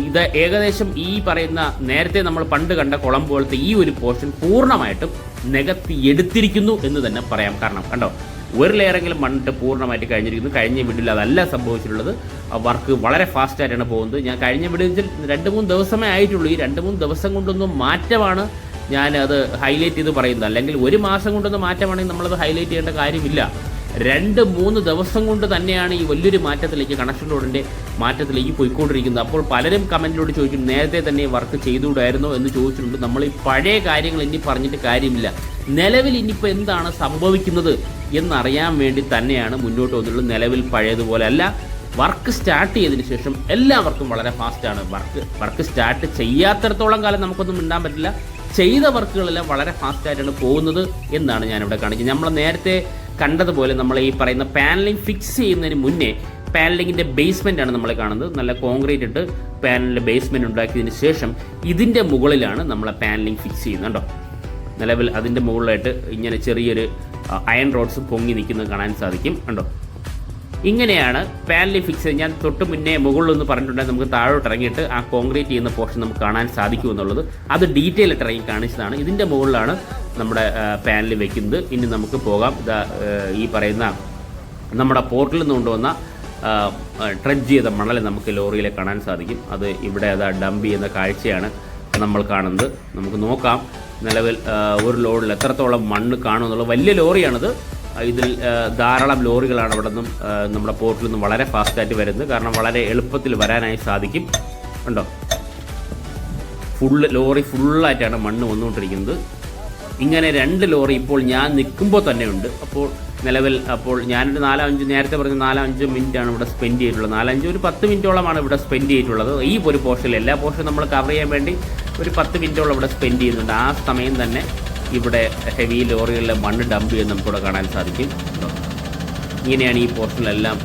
ഇത് ഏകദേശം ഈ പറയുന്ന നേരത്തെ നമ്മൾ പണ്ട് കണ്ട കുളം പോലത്തെ ഈ ഒരു പോർഷൻ പൂർണ്ണമായിട്ടും നികത്തി എടുത്തിരിക്കുന്നു എന്ന് തന്നെ പറയാം. കാരണം കണ്ടോ, ഒരു ലെയറെങ്കിലും മണ്ണിട്ട് പൂർണ്ണമായിട്ട് കഴിഞ്ഞിരിക്കുന്നു. കഴിഞ്ഞ വീഡിയോയിൽ അതല്ല സംഭവിച്ചിട്ടുള്ളത്. വർക്ക് വളരെ ഫാസ്റ്റായിട്ടാണ് പോകുന്നത്. ഞാൻ കഴിഞ്ഞ വീഡിയോയിൽ 2-3 ദിവസമേ ആയിട്ടുള്ളൂ. ഈ 2-3 ദിവസം കൊണ്ടൊന്നും മാറ്റമാണ് ഞാൻ അത് ഹൈലൈറ്റ് ചെയ്ത് പറയുന്നത്. അല്ലെങ്കിൽ 1 മാസം കൊണ്ടൊന്നും മാറ്റമാണെങ്കിൽ നമ്മളത് ഹൈലൈറ്റ് ചെയ്യേണ്ട കാര്യമില്ല. 2-3 ദിവസം കൊണ്ട് തന്നെയാണ് ഈ വലിയൊരു മാറ്റത്തിലേക്ക്, കണക്ഷൻ റോഡിൻ്റെ മാറ്റത്തിലേക്ക് പോയിക്കൊണ്ടിരിക്കുന്നത്. അപ്പോൾ പലരും കമൻറ്റിലൂടെ ചോദിച്ചു നേരത്തെ തന്നെ വർക്ക് ചെയ്തുകൂടായിരുന്നോ എന്ന് ചോദിച്ചിട്ടുണ്ട്. നമ്മൾ ഈ പഴയ കാര്യങ്ങൾ ഇനി പറഞ്ഞിട്ട് കാര്യമില്ല. നിലവിൽ ഇനിയിപ്പോൾ എന്താണ് സംഭവിക്കുന്നത് എന്നറിയാൻ വേണ്ടി തന്നെയാണ് മുന്നോട്ട് വന്നിട്ടുള്ളത്. നിലവിൽ പഴയതുപോലെ അല്ല. വർക്ക് സ്റ്റാർട്ട് ചെയ്തതിന് ശേഷം എല്ലാവർക്കും വളരെ ഫാസ്റ്റാണ്. വർക്ക് സ്റ്റാർട്ട് ചെയ്യാത്തിടത്തോളം കാലം നമുക്കൊന്നും മിണ്ടാൻ പറ്റില്ല. ചെയ്ത വർക്കുകളെല്ലാം വളരെ ഫാസ്റ്റായിട്ടാണ് പോകുന്നത് എന്നാണ് ഞാനിവിടെ കാണിക്കുന്നത്. നമ്മൾ നേരത്തെ കണ്ടതുപോലെ നമ്മൾ ഈ പറയുന്ന പാനലിംഗ് ഫിക്സ് ചെയ്യുന്നതിന് മുന്നേ പാനലിങ്ങിൻ്റെ ബേസ്മെൻ്റ് ആണ് നമ്മൾ കാണുന്നത്. നല്ല കോൺക്രീറ്റ് ഇട്ട് പാനലിൻ്റെ ബേസ്മെൻറ്റ് ഉണ്ടാക്കിയതിന് ശേഷം ഇതിൻ്റെ മുകളിലാണ് നമ്മൾ പാനലിംഗ് ഫിക്സ് ചെയ്യുന്നത്. കേട്ടോ, നിലവിൽ അതിൻ്റെ മുകളിലായിട്ട് ഇങ്ങനെ ചെറിയൊരു അയൺ റോഡ്സ് പൊങ്ങി നിൽക്കുന്നത് കാണാൻ സാധിക്കും. കണ്ടോ, ഇങ്ങനെയാണ് പാനലിംഗ് ഫിക്സ് ചെയ്ത്. ഞാൻ തൊട്ട് മുന്നേ മുകളിലൊന്ന് പറഞ്ഞിട്ടുണ്ടെങ്കിൽ നമുക്ക് താഴോട്ട് ഇറങ്ങിയിട്ട് ആ കോൺക്രീറ്റ് ചെയ്യുന്ന പോർഷൻ നമുക്ക് കാണാൻ സാധിക്കും എന്നുള്ളത്. അത് ഡീറ്റെയിൽ ആയിട്ട് ഇറങ്ങി കാണിച്ചതാണ്. ഇതിൻ്റെ മുകളിലാണ് നമ്മുടെ പാനൽ വെക്കുന്നത്. ഇനി നമുക്ക് പോകാം. ഈ പറയുന്ന നമ്മുടെ പോർട്ടിൽ നിന്ന് കൊണ്ടുവന്ന ഡ്രഡ്ജ് ചെയ്ത മണൽ നമുക്ക് ലോറിയിൽ കാണാൻ സാധിക്കും. അത് ഇവിടെ ഡംപ് ചെയ്യുന്ന കാഴ്ചയാണ് നമ്മൾ കാണുന്നത്. നമുക്ക് നോക്കാം നിലവിൽ ഒരു ലോറിൽ എത്രത്തോളം മണ്ണ് കാണുമെന്നുള്ളത്. വലിയ ലോറിയാണിത്. ഇതിൽ ധാരാളം ലോറികളാണ് അവിടെ നിന്നും നമ്മുടെ പോർട്ടിൽ നിന്നും വളരെ ഫാസ്റ്റായിട്ട് വരുന്നത്. കാരണം വളരെ എളുപ്പത്തിൽ വരാനായി സാധിക്കും. ഉണ്ടോ, ലോറി ഫുള്ളായിട്ടാണ് മണ്ണ് വന്നുകൊണ്ടിരിക്കുന്നത്. ഇങ്ങനെ 2 ലോറി ഇപ്പോൾ ഞാൻ നിൽക്കുമ്പോൾ തന്നെ ഉണ്ട്. അപ്പോൾ നിലവിൽ ഞാനൊരു 4-5 നേരത്തെ പറഞ്ഞ 4-5 മിനിറ്റാണ് ഇവിടെ സ്പെൻഡ് ചെയ്തിട്ടുള്ളത്. 4-5 10 മിനിറ്റോളമാണ് ഇവിടെ സ്പെൻഡ് ചെയ്തിട്ടുള്ളത്. ഈ ഒരു പോർഷനിൽ എല്ലാ പോർഷനും നമ്മൾ കവർ ചെയ്യാൻ വേണ്ടി ഒരു 10 മിനിറ്റോളം ഇവിടെ സ്പെൻഡ് ചെയ്യുന്നുണ്ട്. ആ സമയം തന്നെ ഇവിടെ ഹെവി ലോറികളിലെ മണ്ണ് ഡംപ് ചെയ്ത് നമുക്കിവിടെ കാണാൻ സാധിക്കും. ഇങ്ങനെയാണ് ഈ പോർഷനിലെല്ലാം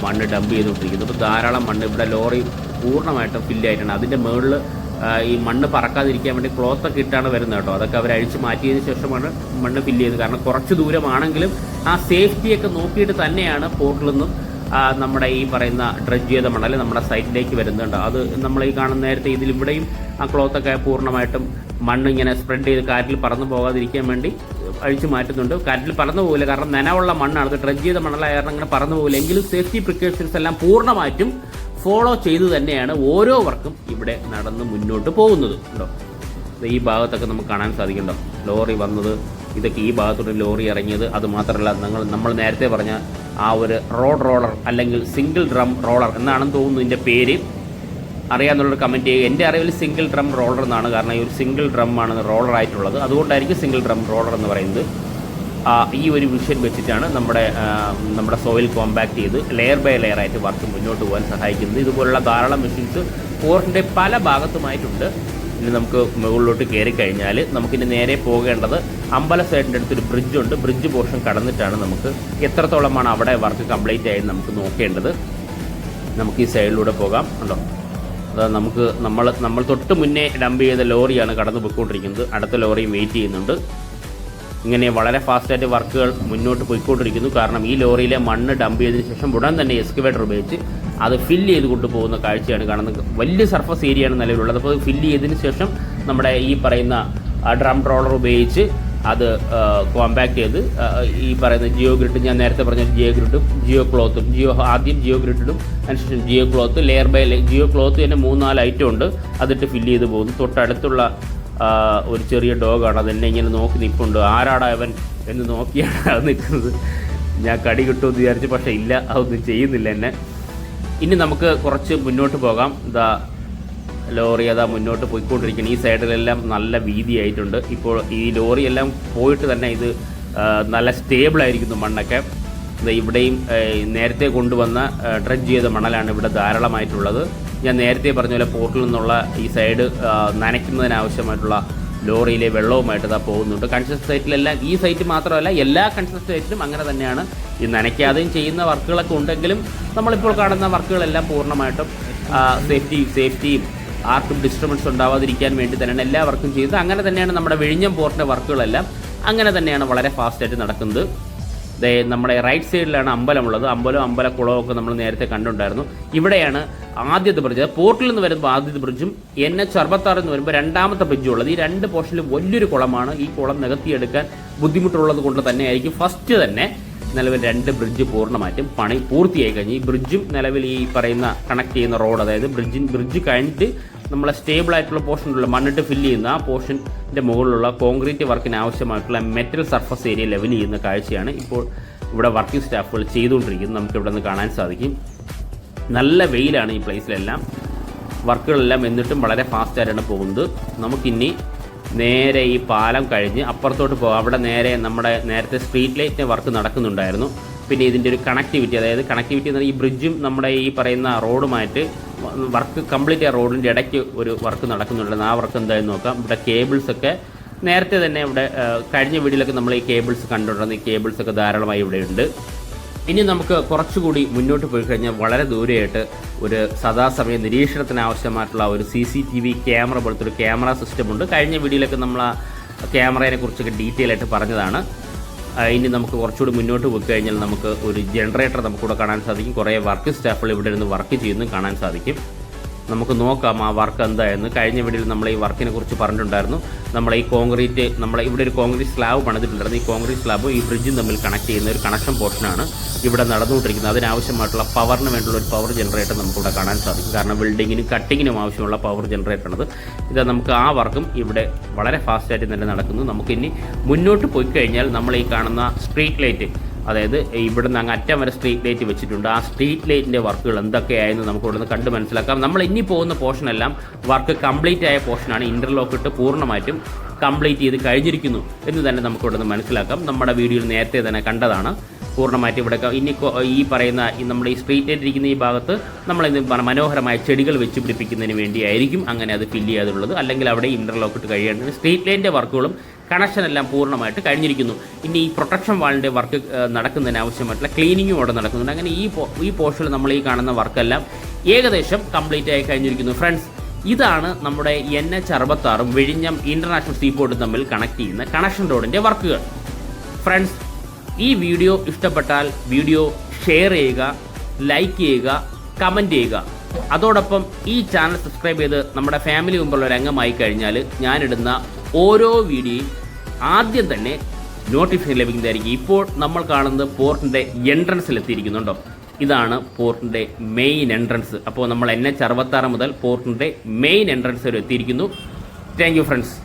മണ്ണ് ഡംപ് ചെയ്തുകൊണ്ടിരിക്കുന്നത്. അപ്പോൾ ധാരാളം മണ്ണ് ഇവിടെ ലോറി പൂർണ്ണമായിട്ടും ഫില്ലായിട്ടാണ്. അതിൻ്റെ മുകളിൽ ഈ മണ്ണ് പറക്കാതിരിക്കാൻ വേണ്ടി ക്ലോത്തൊക്കെ ഇട്ടാണ് വരുന്നത് കേട്ടോ. അതൊക്കെ അവർ അഴിച്ച് മാറ്റിയതിന് ശേഷമാണ് മണ്ണ് ഫില്ല് ചെയ്തത്. കാരണം കുറച്ച് ദൂരമാണെങ്കിലും ആ സേഫ്റ്റിയൊക്കെ നോക്കിയിട്ട് തന്നെയാണ് പോർട്ടിൽ നിന്നും നമ്മുടെ ഈ പറയുന്ന ഡ്രഡ്ജ് ചെയ്ത മണൽ നമ്മുടെ സൈറ്റിലേക്ക് വരുന്നുണ്ട്. അത് നമ്മൾ ഈ കാണുന്ന നേരത്തെ ഇതിലിവിടെയും ആ ക്ലോത്തൊക്കെ പൂർണ്ണമായിട്ടും മണ്ണ് ഇങ്ങനെ സ്പ്രെഡ് ചെയ്ത് കാറ്റിൽ പറന്നു പോകാതിരിക്കാൻ വേണ്ടി അഴിച്ചു മാറ്റുന്നുണ്ട്. കാറ്റിൽ പറന്നു പോകില്ല, കാരണം നനവുള്ള മണ്ണാണ്. അത് ഡ്രഡ്ജ് ചെയ്ത മണലായ കാരണം അങ്ങനെ പറന്നു പോകില്ല. എങ്കിലും സേഫ്റ്റി പ്രിക്കോഷൻസ് എല്ലാം പൂർണ്ണമായിട്ടും ഫോളോ ചെയ്തു തന്നെയാണ് ഓരോ വർക്കും ഇവിടെ നടന്ന് മുന്നോട്ട് പോകുന്നത്. ഉണ്ടോ, ഈ ഭാഗത്തൊക്കെ നമുക്ക് കാണാൻ സാധിക്കുന്നുണ്ടോ ലോറി വന്നത്, ഇതൊക്കെ ഈ ഭാഗത്തോട്ട് ലോറി ഇറങ്ങിയത്. അതുമാത്രമല്ല നമ്മൾ നേരത്തെ പറഞ്ഞ ആ ഒരു റോഡ് റോളർ അല്ലെങ്കിൽ സിംഗിൾ ഡ്രം റോളർ എന്നാണെന്ന് തോന്നുന്നു ഇതിൻ്റെ പേര്. അറിയാമെന്നുള്ളൊരു കമൻറ്റ് ചെയ്യുക. എൻ്റെ അറിവിൽ സിംഗിൾ ഡ്രം റോളർ എന്നാണ്, കാരണം ഈ ഒരു സിംഗിൾ ഡ്രം ആണ് റോളർ ആയിട്ടുള്ളത്. അതുകൊണ്ടായിരിക്കും സിംഗിൾ ഡ്രം റോളർ എന്ന് പറയുന്നത്. ഈ ഒരു വിഷൻ വെച്ചിട്ടാണ് നമ്മുടെ സോയിൽ കോമ്പാക്ട് ചെയ്ത് ലെയർ ബൈ ലെയർ ആയിട്ട് വർക്ക് മുന്നോട്ട് പോകാൻ സഹായിക്കുന്നത്. ഇതുപോലുള്ള ധാരാളം മെഷീൻസ് പോർട്ടിൻ്റെ പല ഭാഗത്തുമായിട്ടുണ്ട്. ഇനി നമുക്ക് മുകളിലോട്ട് കയറി കഴിഞ്ഞാൽ നമുക്കിനി നേരെ പോകേണ്ടത് അമ്പല സൈഡിൻ്റെ അടുത്തൊരു ബ്രിഡ്ജുണ്ട്. ബ്രിഡ്ജ് പോർഷൻ കടന്നിട്ടാണ് നമുക്ക് എത്രത്തോളമാണ് അവിടെ വർക്ക് കംപ്ലീറ്റ് ആയി നമുക്ക് നോക്കേണ്ടത്. നമുക്ക് ഈ സൈഡിലൂടെ പോകാം. ഉണ്ടോ, അത് നമ്മൾ തൊട്ട് മുന്നേ ഡംപ് ചെയ്ത ലോറിയാണ് കടന്നു പോയിക്കൊണ്ടിരിക്കുന്നത്. അടുത്ത ലോറിയും വെയിറ്റ് ചെയ്യുന്നുണ്ട്. ഇങ്ങനെ വളരെ ഫാസ്റ്റായിട്ട് വർക്കുകൾ മുന്നോട്ട് പോയിക്കൊണ്ടിരിക്കുന്നു. കാരണം ഈ ലോറിയിലെ മണ്ണ് ഡംപ് ചെയ്തതിന് ശേഷം ഉടൻ തന്നെ എക്സ്കവേറ്റർ ഉപയോഗിച്ച് അത് ഫില്ല് ചെയ്ത് കൊണ്ടുപോകുന്ന കാഴ്ചയാണ് കാണുന്നത്. വലിയ സർഫസ് ഏരിയയാണ് നിലവിലുള്ളത്. അപ്പോൾ ഫില്ല് ചെയ്തതിന് ശേഷം നമ്മുടെ ഈ പറയുന്ന ഡ്രം റോളർ ഉപയോഗിച്ച് അത് കോമ്പാക്ട് ചെയ്ത് ഈ പറയുന്ന ജിയോ ഗ്രിഡ്, ഞാൻ നേരത്തെ പറഞ്ഞ ജിയോ ഗ്രിഡും ജിയോ ക്ലോത്തും, ആദ്യം ജിയോ ഗ്രിഡിലും അതിനുശേഷം geo cloth, layer by geo cloth തന്നെ 3-4 ഐറ്റം ഉണ്ട്. അതിട്ട് ഫില്ല് ചെയ്ത് പോകുന്നു. തൊട്ടടുത്തുള്ള ഒരു ചെറിയ ഡോഗാണ്. അതെന്നെ ഇങ്ങനെ നോക്കി നിൽപ്പുണ്ട്. ആരാടാ അവൻ എന്ന് നോക്കിയാണ് അത് നിൽക്കുന്നത്. ഞാൻ കടി കിട്ടുമെന്ന് വിചാരിച്ചു, പക്ഷേ ഇല്ല, അതൊന്നും ചെയ്യുന്നില്ല എന്നെ. ഇനി നമുക്ക് കുറച്ച് മുന്നോട്ട് പോകാം. ലോറി അതാ മുന്നോട്ട് പോയിക്കൊണ്ടിരിക്കുന്നു. ഈ സൈഡിലെല്ലാം നല്ല വീതിയായിട്ടുണ്ട്. ഇപ്പോൾ ഈ ലോറിയെല്ലാം പോയിട്ട് തന്നെ ഇത് നല്ല സ്റ്റേബിളായിരിക്കുന്നു മണ്ണൊക്കെ. ഇവിടെയും നേരത്തെ കൊണ്ടുവന്ന ഡ്രഡ്ജ് ചെയ്ത മണലാണ് ഇവിടെ ധാരാളമായിട്ടുള്ളത്. ഞാൻ നേരത്തെ പറഞ്ഞ പോലെ പോർട്ടിൽ നിന്നുള്ള ഈ സൈഡ് നനയ്ക്കുന്നതിനാവശ്യമായിട്ടുള്ള ലോറിയിലെ വെള്ളവുമായിട്ട് ഇതാ പോകുന്നുണ്ട്. കൺസ്ട്രക്ഷൻ സൈറ്റിലെല്ലാം, ഈ സൈറ്റ് മാത്രമല്ല എല്ലാ കൺസ്ട്രക്ഷൻ സൈറ്റിലും അങ്ങനെ തന്നെയാണ്. ഈ നനയ്ക്കാതെയും ചെയ്യുന്ന വർക്കുകളൊക്കെ ഉണ്ടെങ്കിലും നമ്മളിപ്പോൾ കാണുന്ന വർക്കുകളെല്ലാം പൂർണ്ണമായിട്ടും സേഫ്റ്റിയും ആർക്കും ഡിസ്റ്റർബൻസ് ഉണ്ടാവാതിരിക്കാൻ വേണ്ടി തന്നെയാണ് എല്ലാ വർക്കും ചെയ്യുന്നത്. അങ്ങനെ തന്നെയാണ് നമ്മുടെ വിഴിഞ്ഞം പോർട്ടിൻ്റെ വർക്കുകളെല്ലാം അങ്ങനെ തന്നെയാണ് വളരെ ഫാസ്റ്റായിട്ട് നടക്കുന്നത്. നമ്മുടെ റൈറ്റ് സൈഡിലാണ് അമ്പലമുള്ളത്. അമ്പലക്കുളവും ഒക്കെ നമ്മൾ നേരത്തെ കണ്ടുണ്ടായിരുന്നു. ഇവിടെയാണ് ആദ്യത്തെ ബ്രിഡ്ജ്. പോർട്ടിൽ നിന്ന് വരുമ്പോൾ ആദ്യത്തെ ബ്രിഡ്ജും NH 66 എന്ന് വരുമ്പോൾ രണ്ടാമത്തെ ബ്രിഡ്ജും ഉള്ളത്. ഈ രണ്ട് പോർഷനിലും വലിയൊരു കുളമാണ്. ഈ കുളം നികത്തിയെടുക്കാൻ ബുദ്ധിമുട്ടുള്ളത് കൊണ്ട് തന്നെയായിരിക്കും ഫസ്റ്റ് തന്നെ നിലവിൽ 2 ബ്രിഡ്ജ് പൂർണ്ണമായിട്ടും പണി പൂർത്തിയായി കഴിഞ്ഞു. ഈ ബ്രിഡ്ജും നിലവിൽ ഈ പറയുന്ന കണക്ട് ചെയ്യുന്ന റോഡ്, അതായത് ബ്രിഡ്ജ് കഴിഞ്ഞിട്ട് നമ്മളെ സ്റ്റേബിൾ ആയിട്ടുള്ള പോർഷനിലുള്ള മണ്ണിട്ട് ഫില്ല് ചെയ്യുന്ന ആ പോർഷൻ്റെ മുകളിലുള്ള കോൺക്രീറ്റ് വർക്കിന് ആവശ്യമായിട്ടുള്ള മെറ്റൽ സർഫസ് ഏരിയ ലെവൽ ചെയ്യുന്ന കാഴ്ചയാണ് ഇപ്പോൾ ഇവിടെ വർക്കിംഗ് സ്റ്റാഫുകൾ ചെയ്തുകൊണ്ടിരിക്കുന്നത്. നമുക്ക് ഇവിടെ നിന്ന് കാണാൻ സാധിക്കും. നല്ല വെയിലാണ് ഈ പ്ലേസിലെല്ലാം. വർക്കുകളെല്ലാം എന്നിട്ടും വളരെ ഫാസ്റ്റായിട്ടാണ് പോകുന്നത്. നമുക്കിനി നേരെ ഈ പാലം കഴിഞ്ഞ് അപ്പുറത്തോട്ട് പോകാം. അവിടെ നേരെ നമ്മുടെ നേരത്തെ സ്ട്രീറ്റ് ലൈറ്റിൻ്റെ വർക്ക് നടക്കുന്നുണ്ടായിരുന്നു. പിന്നെ ഇതിൻ്റെ ഒരു കണക്ടിവിറ്റി, അതായത് കണക്ടിവിറ്റി എന്ന് പറഞ്ഞാൽ ഈ ബ്രിഡ്ജും നമ്മുടെ ഈ പറയുന്ന റോഡുമായിട്ട് വർക്ക് കംപ്ലീറ്റ് ആ റോഡിൻ്റെ ഇടയ്ക്ക് ഒരു വർക്ക് നടക്കുന്നുണ്ടായിരുന്നു. ആ വർക്ക് എന്തായാലും നോക്കാം. ഇവിടെ കേബിൾസൊക്കെ നേരത്തെ തന്നെ ഇവിടെ കഴിഞ്ഞ വീഡിയോയിലൊക്കെ നമ്മൾ ഈ കേബിൾസ് കണ്ടുകൊണ്ടിരുന്ന ഈ കേബിൾസൊക്കെ ധാരാളമായി ഇവിടെ ഉണ്ട്. ഇനി നമുക്ക് കുറച്ചുകൂടി മുന്നോട്ട് പോയി കഴിഞ്ഞാൽ വളരെ ദൂരെയായിട്ട് ഒരു സദാസമയ നിരീക്ഷണത്തിന് ആവശ്യമായിട്ടുള്ള ഒരു CCTV ക്യാമറ പോലത്തെ ഒരു ക്യാമറ സിസ്റ്റം ഉണ്ട്. കഴിഞ്ഞ വീഡിയോയിലൊക്കെ നമ്മൾ ആ ക്യാമറയെ കുറിച്ചൊക്കെ ഡീറ്റെയിൽ ആയിട്ട് പറഞ്ഞതാണ്. ഇനി നമുക്ക് കുറച്ചുകൂടി മുന്നോട്ട് പോയി കഴിഞ്ഞാൽ നമുക്ക് ഒരു ജനറേറ്റർ നമുക്കിവിടെ കാണാൻ സാധിക്കും. കുറേ വർക്ക് സ്റ്റാഫുകൾ ഇവിടെ ഇരുന്ന് വർക്ക് ചെയ്യുന്നത് കാണാൻ സാധിക്കും. നമുക്ക് നോക്കാം ആ വർക്ക് എന്തായെന്ന്. കഴിഞ്ഞ വീഡിയോയിൽ നമ്മൾ ഈ വർക്കിനെ കുറിച്ച് പറഞ്ഞിട്ടുണ്ടായിരുന്നു. നമ്മളെ ഈ കോൺക്രീറ്റ്, ഇവിടെ ഒരു കോൺക്രീറ്റ് സ്ലാബ് പണിതിട്ടുണ്ടായിരുന്നു. ഈ കോൺക്രീറ്റ് സ്ലാബ് ഈ ബ്രിഡ്ജും തമ്മിൽ കണക്ട് ചെയ്യുന്ന ഒരു കണക്ഷൻ പോർഷനാണ് ഇവിടെ നടന്നുകൊണ്ടിരിക്കുന്നത്. അതിനാവശ്യമായിട്ടുള്ള പവറിന് വേണ്ടിയുള്ള ഒരു പവർ ജനറേറ്റർ നമുക്കിവിടെ കാണാൻ സാധിക്കും. കാരണം ബിൽഡിങ്ങിനും കട്ടിങ്ങിനും ആവശ്യമുള്ള പവർ ജനറേറ്ററാണത്. ഇത് നമുക്ക് ആ വർക്കും ഇവിടെ വളരെ ഫാസ്റ്റായിട്ട് തന്നെ നടക്കുന്നു. നമുക്കിനി മുന്നോട്ട് പോയി കഴിഞ്ഞാൽ നമ്മൾ ഈ കാണുന്ന സ്ട്രീറ്റ് ലൈറ്റ്, അതായത് ഇവിടുന്ന് അങ്ങ് അറ്റം വരെ സ്ട്രീറ്റ് ലൈറ്റ് വെച്ചിട്ടുണ്ട്. ആ സ്ട്രീറ്റ് ലൈറ്റിൻ്റെ വർക്കുകൾ എന്തൊക്കെയായെന്ന് നമുക്ക് ഇവിടുന്ന് കണ്ട് മനസ്സിലാക്കാം. നമ്മൾ ഇനി പോകുന്ന പോർഷനെല്ലാം വർക്ക് കംപ്ലീറ്റ് ആയ പോർഷനാണ്. ഇൻ്റർലോക്ക് ഇട്ട് പൂർണ്ണമായിട്ടും കംപ്ലീറ്റ് ചെയ്ത് കഴിഞ്ഞിരിക്കുന്നു എന്ന് തന്നെ നമുക്ക് ഇവിടുന്ന് മനസ്സിലാക്കാം. നമ്മുടെ വീഡിയോയിൽ നേരത്തെ തന്നെ കണ്ടതാണ്. പൂർണ്ണമായിട്ട് ഇവിടെ ഇനി ഈ പറയുന്ന നമ്മുടെ ഈ സ്ട്രീറ്റ് ലൈറ്റ് ഇരിക്കുന്ന ഈ ഭാഗത്ത് നമ്മളിന്ന് മനോഹരമായ ചെടികൾ വെച്ച് പിടിപ്പിക്കുന്നതിന് വേണ്ടിയായിരിക്കും അങ്ങനെ അത് ഫില്ല് ചെയ്യാതുള്ളത്. അല്ലെങ്കിൽ അവിടെ ഇൻ്റർലോക്ക് ഇട്ട് കഴിയേണ്ടത്. സ്ട്രീറ്റ് ലൈറ്റിൻ്റെ വർക്കുകളും കണക്ഷനെല്ലാം പൂർണ്ണമായിട്ട് കഴിഞ്ഞിരിക്കുന്നു. ഇനി ഈ പ്രൊട്ടക്ഷൻ വാളിൻ്റെ വർക്ക് നടക്കുന്നതിന് ആവശ്യമായിട്ടുള്ള ക്ലീനിങ്ങും അവിടെ നടക്കുന്നുണ്ട്. അങ്ങനെ ഈ പോർഷനിൽ നമ്മൾ ഈ കാണുന്ന വർക്കെല്ലാം ഏകദേശം കംപ്ലീറ്റ് ആയി കഴിഞ്ഞിരിക്കുന്നു. ഫ്രണ്ട്സ്, ഇതാണ് നമ്മുടെ NH 66 വിഴിഞ്ഞം ഇൻ്റർനാഷണൽ സീപോർട്ടും തമ്മിൽ കണക്ട് ചെയ്യുന്ന കണക്ഷൻ റോഡിൻ്റെ വർക്കുകൾ. ഫ്രണ്ട്സ്, ഈ വീഡിയോ ഇഷ്ടപ്പെട്ടാൽ വീഡിയോ ഷെയർ ചെയ്യുക, ലൈക്ക് ചെയ്യുക, കമൻറ്റ് ചെയ്യുക. അതോടൊപ്പം ഈ ചാനൽ സബ്സ്ക്രൈബ് ചെയ്ത് നമ്മുടെ ഫാമിലി മെമ്പറുള്ള ഒരു അംഗമായി കഴിഞ്ഞാൽ ഞാനിടുന്ന ഓരോ വീഡിയോയും ആദ്യം തന്നെ നോട്ടിഫിക്കേഷൻ ലഭിക്കുന്നതായിരിക്കും. ഇപ്പോൾ നമ്മൾ കാണുന്നത് പോർട്ടിൻ്റെ എൻട്രൻസിൽ എത്തിയിരിക്കുന്നുണ്ടോ? ഇതാണ് പോർട്ടിൻ്റെ മെയിൻ എൻട്രൻസ്. അപ്പോൾ നമ്മൾ NH66 മുതൽ പോർട്ടിൻ്റെ മെയിൻ എൻട്രൻസ് വരെ എത്തിയിരിക്കുന്നു. Thank you friends.